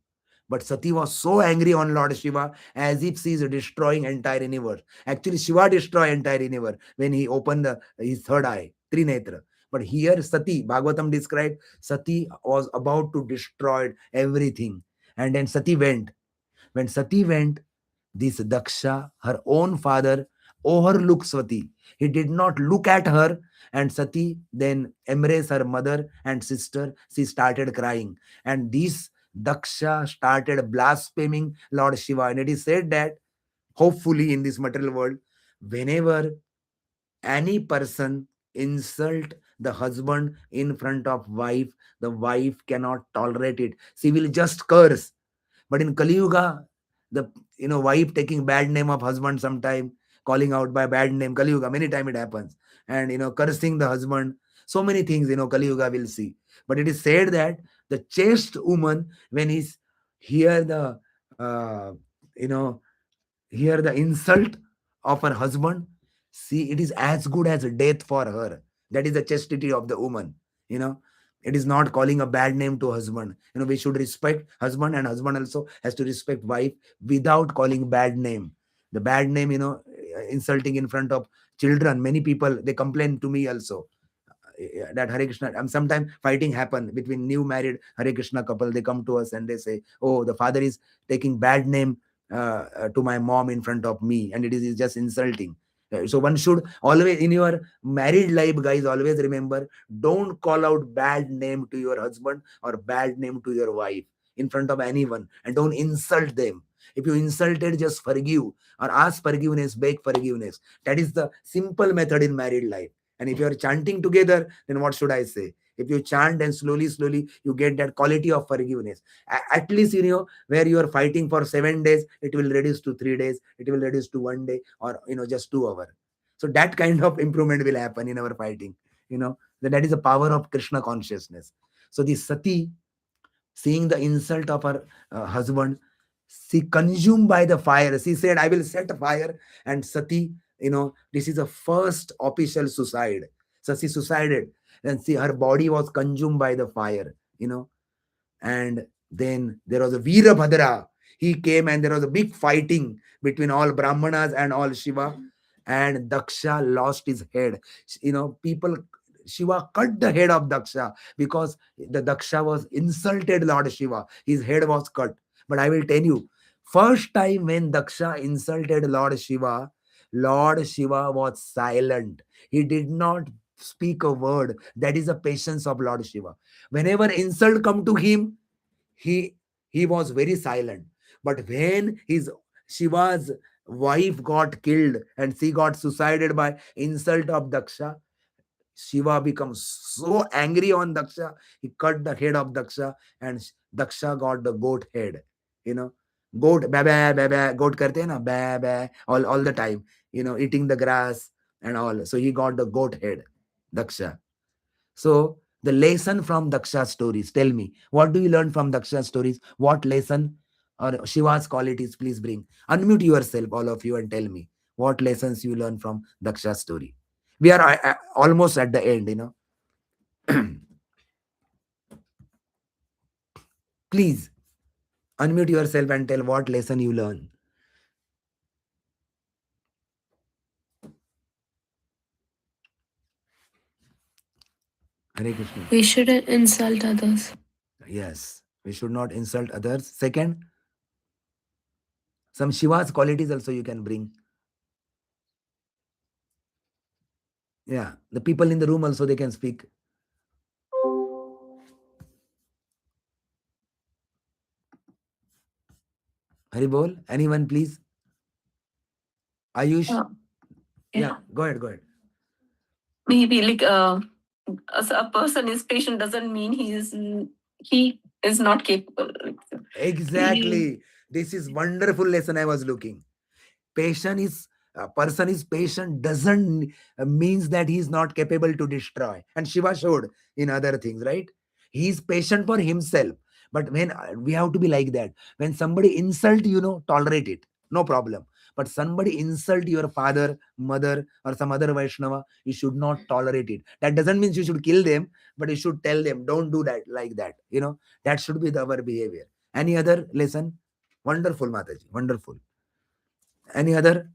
But Sati was so angry on Lord Shiva as if she is destroying entire universe. Actually, Shiva destroyed entire universe when he opened his third eye, Trinetra. But here Sati, Bhagavatam described, Sati was about to destroy everything. And then Sati went. When Sati went, this Daksha, her own father, overlooked Sati. He did not look at her, and Sati then embraced her mother and sister. She started crying. And this Daksha started blaspheming Lord Shiva. And it is said that, hopefully, in this material world, whenever any person insult the husband in front of wife, the wife cannot tolerate it. She will just curse. But in Kali Yuga, the wife taking bad name of husband sometime, calling out by bad name, Kali Yuga, many time it happens. And cursing the husband. So many things, Kali Yuga will see. But it is said that the chaste woman, when he's hear the you know hear the insult of her husband, see, it is as good as a death for her. That is the chastity of the woman. You know, it is not calling a bad name to husband. We should respect husband, and husband also has to respect wife without calling bad name. The bad name, insulting in front of children. Many people, they complain to me also, that Hare Krishna, sometimes fighting happen between new married Hare Krishna couple. They come to us and they say, oh, the father is taking bad name to my mom in front of me, and it is just insulting. So one should always, in your married life, guys, always remember, don't call out bad name to your husband or bad name to your wife in front of anyone, and don't insult them. If you insulted, just forgive, or ask forgiveness, beg forgiveness. That is the simple method in married life. And if you are chanting together, then what should I say? If you chant, and slowly you get that quality of forgiveness. At least, where you are fighting for 7 days, it will reduce to 3 days, it will reduce to 1 day, or just 2 hours. So that kind of improvement will happen in our fighting. That is the power of Krishna consciousness. So this Sati, seeing the insult of her husband, she consumed by the fire. She said, I will set fire. And Sati, this is the first official suicide. So she suicided, and see, her body was consumed by the fire. And then there was a Veerabhadra. He came, and there was a big fighting between all Brahmanas and all Shiva, and Daksha lost his head. People Shiva cut the head of Daksha because the Daksha was insulted Lord Shiva. His head was cut. But I will tell you, first time when Daksha insulted Lord Shiva was silent. He did not speak a word. That is the patience of Lord Shiva. Whenever insult come to him, he he was very silent. But when his Shiva's wife got killed and she got suicided by insult of Daksha, Shiva becomes so angry on Daksha, he cut the head of Daksha, and Daksha got the goat head. You know, goat, ba ba ba ba, goat karte hai na, ba ba, all the time, eating the grass and all. So he got the goat head, Daksha. So the lesson from Daksha stories, tell me, what do you learn from Daksha stories? What lesson or Shiva's qualities, please bring. Unmute yourself, all of you, and tell me what lessons you learn from Daksha story. We are almost at the end. Please unmute yourself and tell what lesson you learn. Hare Krishna. We shouldn't insult others. Yes, we should not insult others. Second, some Shiva's qualities also you can bring. Yeah, the people in the room also they can speak. Hari bol. Anyone, please? Ayush? Yeah, go ahead. Maybe like as a person is patient doesn't mean he is not capable. Exactly. This is wonderful lesson I was looking. Patient is a person is patient doesn't means that he is not capable to destroy. And Shiva showed in other things, right? He is patient for himself. But when we have to be like that, when somebody insult, tolerate it, no problem. But somebody insult your father, mother, or some other Vaishnava, you should not tolerate it. That doesn't mean you should kill them, but you should tell them, don't do that like that. That should be our behavior. Any other lesson? Wonderful, Mataji. Wonderful. Any other?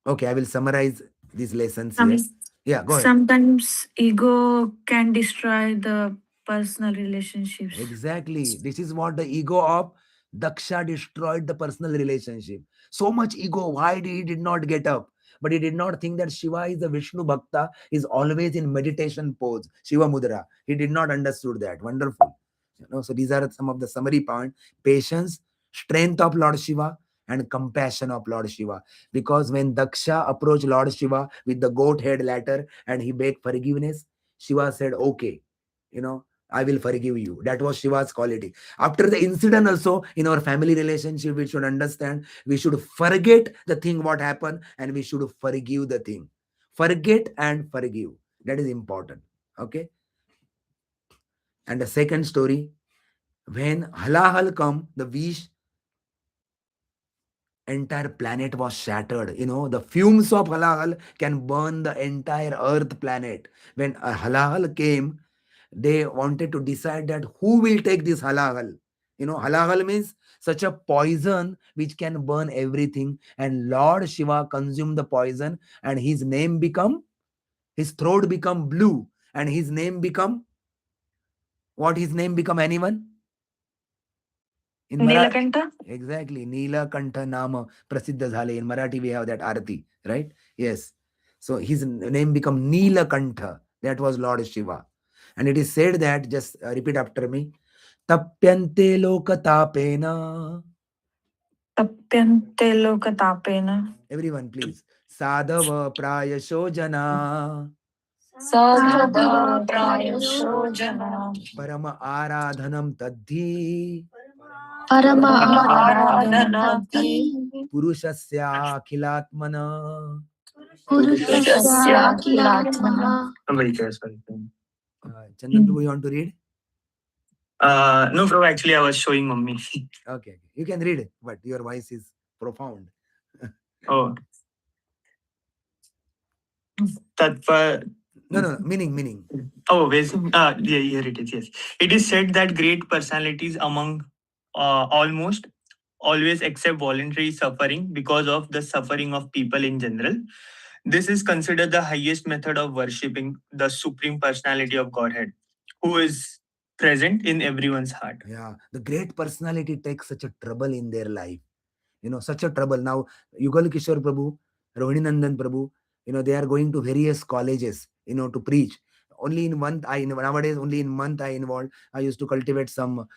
Okay, I will summarize these lessons here. Yeah, go ahead. Sometimes ego can destroy the personal relationships. Exactly. This is what the ego of Daksha destroyed the personal relationship. So much ego. Why he did not get up? But he did not think that Shiva is a Vishnu Bhakta, is always in meditation pose, Shiva Mudra. He did not understood that. Wonderful. So these are some of the summary points. Patience, strength of Lord Shiva, and compassion of Lord Shiva. Because when Daksha approached Lord Shiva with the goat head ladder and he begged forgiveness, Shiva said, okay, I will forgive you. That was Shiva's quality. After the incident also, in our family relationship, we should understand, we should forget the thing what happened and we should forgive the thing. Forget and forgive. That is important. Okay. And the second story, when Halahal come, the wish, entire planet was shattered. The fumes of Halahal can burn the entire earth planet. When Halahal came, they wanted to decide that who will take this halahal. Halahal means such a poison which can burn everything. And Lord Shiva consumed the poison and his throat become blue. And his name become, what his name become, anyone? In Nilakanta? Exactly. Nilakanta Nama Prasiddha Dhale. In Marathi we have that Arati, right? Yes. So his name become Nilakanta. That was Lord Shiva. And it is said that, just repeat after me, Tapyante lokatapena. Tapyante lokatapena. Everyone, please. Sadhava prayasho jana. Sadhava prayasho jana. Parama aradhanam tadhi. Parama Aradhanati. Purushasya akhilatmana. Purushasya Akilatmana. Somebody cares, sorry. Chandan, do you want to read? No, bro, actually, I was showing mummy. Okay. You can read it, but your voice is profound. Oh. Tattva. No. Meaning. Oh, yeah, here it is. Yes. It is said that great personalities among almost always accept voluntary suffering because of the suffering of people in general. This is considered the highest method of worshipping the Supreme Personality of Godhead, who is present in everyone's heart. Yeah, the great personality takes such a trouble in their life. Such a trouble. Now, Yugal Kishore Prabhu, Rohini Nandan Prabhu, they are going to various colleges, to preach. Only in month, nowadays only in month I involved. I used to cultivate some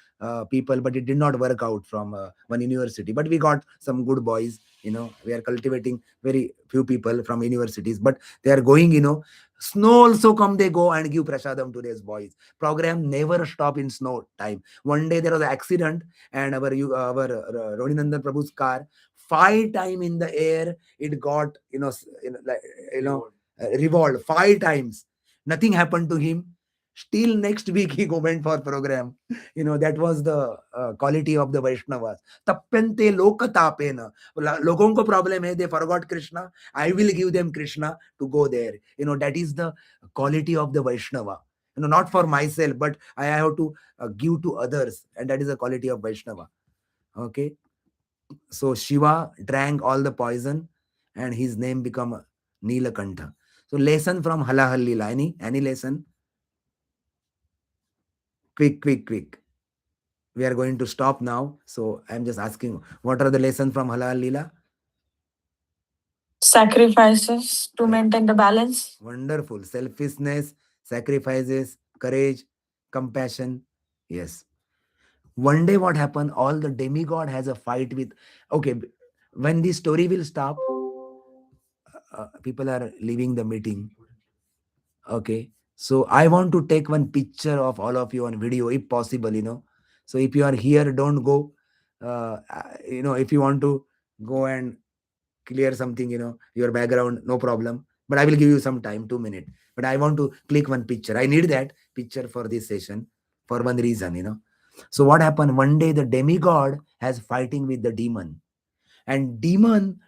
people, but it did not work out from one university. But we got some good boys. We are cultivating very few people from universities, but they are going. Snow also come. They go and give prasadam to these boys. Program never stop in snow time. One day there was an accident, and our Roninandan Prabhu's car 5 times in the air it got revolved 5 times. Nothing happened to him. Still next week he went for program. That was the quality of the Vaishnavas. Tappente lokatapena. Logon ko problem hai, they forgot Krishna. I will give them Krishna to go there. That is the quality of the Vaishnava. Not for myself, but I have to give to others, and that is the quality of Vaishnava. Okay, so Shiva drank all the poison, and his name become Nilakantha. So lesson from Halahalila. Any lesson? Quick. We are going to stop now. So I'm just asking, what are the lessons from Halahalila? Sacrifices to maintain the balance. Wonderful. Selfishness, sacrifices, courage, compassion. Yes. One day what happened? All the demigod has a fight with. Okay, when this story will stop, people are leaving the meeting. Okay, so I want to take one picture of all of you on video if possible. So if you are here, don't go. If you want to go and clear something, your background, no problem, but I will give you some time, 2 minutes. But I want to click one picture. I need that picture for this session for one reason. So what happened? One day the demigod has fighting with the demon, and demon,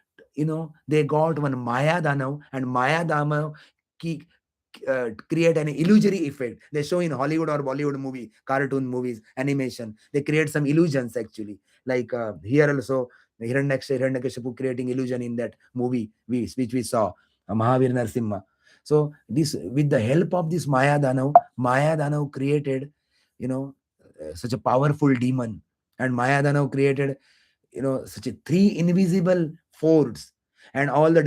they got one Maya Danav, and Maya Danav create an illusory effect. They show in Hollywood or Bollywood movie, cartoon movies, animation. They create some illusions actually. Like here also, Hiranyakashipu creating illusion in that movie which we saw, Mahavir Narsimha. So this, with the help of this Maya Danav created, such a powerful demon, and Maya Danav created such a three invisible forts, and all the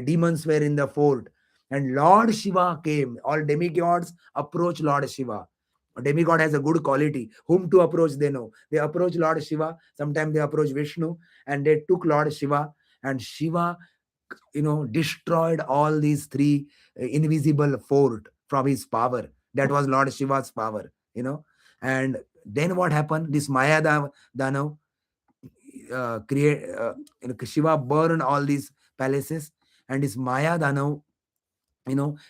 demons were in the fort, and Lord Shiva came. All demigods approach Lord Shiva. A demigod has a good quality. Whom to approach, they know. They approach Lord Shiva. Sometimes they approach Vishnu, and they took Lord Shiva, and Shiva, destroyed all these three invisible fort from his power. That was Lord Shiva's power. And then what happened? This Maya Danav create Shiva burned all these palaces, and this Maya Danav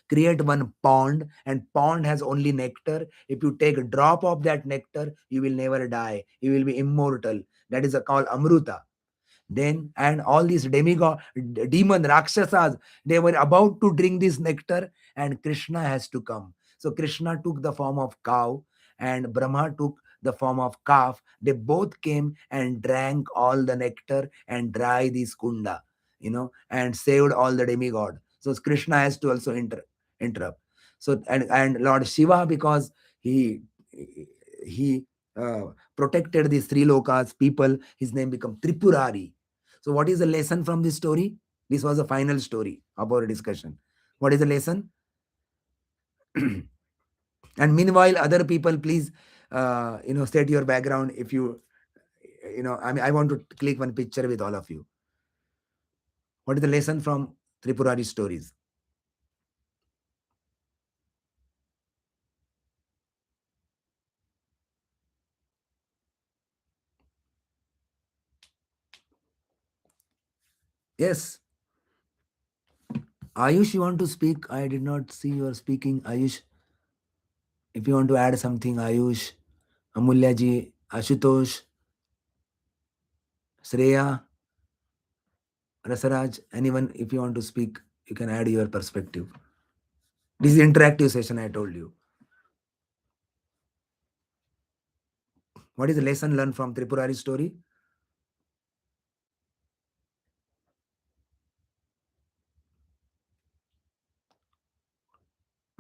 create one pond, and pond has only nectar. If you take a drop of that nectar, you will never die, you will be immortal. That is called Amruta. Then, and all these demon Rakshasas, they were about to drink this nectar, and Krishna has to come. So Krishna took the form of cow, and Brahma took the form of calf. They both came and drank all the nectar and dry this kunda, and saved all the demigod. So Krishna has to also interrupt. So and Lord Shiva, because he protected these three lokas people, his name become Tripurari. So what is the lesson from this story? This was the final story of our discussion. What is the lesson? And meanwhile, other people, please, state your background. If I want to click one picture with all of you. What is the lesson from Tripurari stories? Yes. Ayush, you want to speak? I did not see you are speaking. Ayush, if you want to add something, Ayush, Amulya ji, Ashutosh, Shreya, Rasaraj, anyone, if you want to speak, you can add your perspective. This is interactive session, I told you. What is the lesson learned from Tripurari story?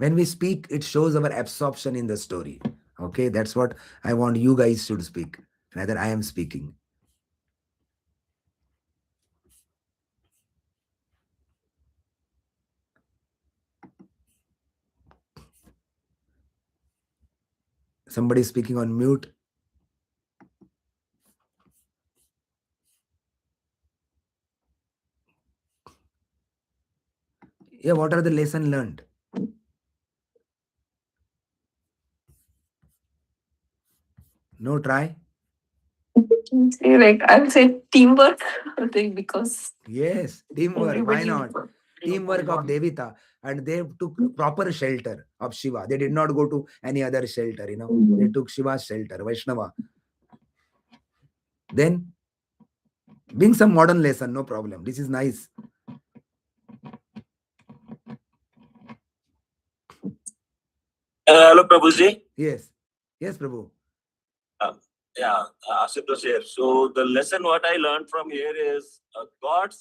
When we speak, it shows our absorption in the story. Okay, that's what I want you guys should speak. Rather, I am speaking. Somebody speaking on mute. Yeah, what are the lesson learned? No try? Say, like, I would say teamwork, I think, because Yes, teamwork. Why everybody. not? Teamwork of Devita, and they took proper shelter of Shiva. They did not go to any other shelter, They took Shiva's shelter, Vaishnava. Then bring some modern lesson, no problem. This is nice. Hello, Prabhuji. Yes. Yes, Prabhu. Yeah, Ashutosh here. So the lesson what I learned from here is God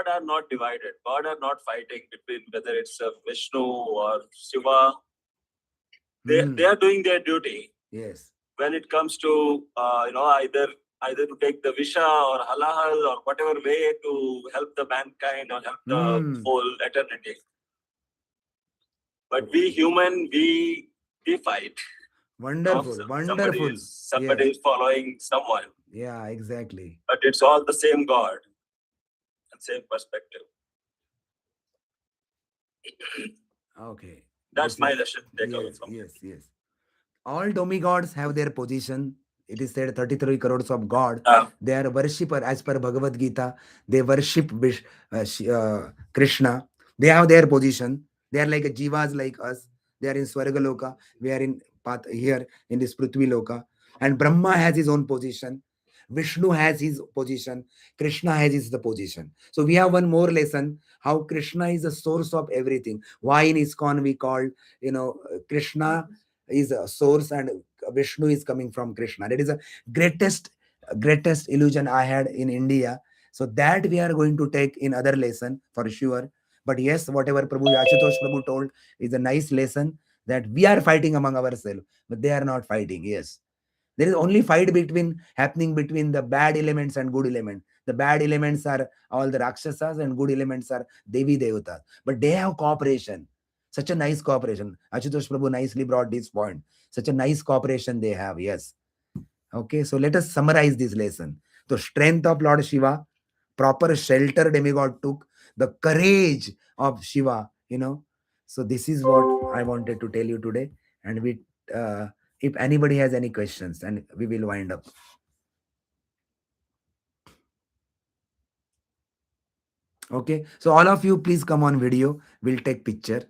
are not divided. God are not fighting between whether it's Vishnu or Shiva. They are doing their duty. Yes. When it comes to either to take the Visha or halal or whatever way to help the mankind or help the whole eternity. But we human, we fight. Wonderful, wonderful. Somebody is following someone. Yeah, exactly. But it's all the same God and same perspective. Okay. That's my lesson. Take away Yes, from yes, yes. All demigods have their position. It is said 33 crores of God. They are worshipper as per Bhagavad Gita. They worship Krishna. They have their position. They are like jivas like us. They are in Swargaloka. We are in path here in this Prithvi Loka. And Brahma has his own position. Vishnu has his position. Krishna has his the position. So we have one more lesson how Krishna is the source of everything. Why in ISKCON we call Krishna is a source and Vishnu is coming from Krishna. That is the greatest illusion I had in India. So that we are going to take in other lesson for sure. But yes, whatever Prabhu Ashutosh Prabhu told is a nice lesson that we are fighting among ourselves, but they are not fighting. Yes. There is only fight happening between the bad elements and good elements. The bad elements are all the Rakshasas and good elements are Devi Devatas. But they have cooperation. Such a nice cooperation. Ashutosh Prabhu nicely brought this point. Such a nice cooperation they have. Yes. Okay, so let us summarize this lesson. The strength of Lord Shiva, proper shelter demigod took, the courage of Shiva, So this is what I wanted to tell you today. And if anybody has any questions, and we will wind up. Okay, so all of you please come on video. We'll take picture.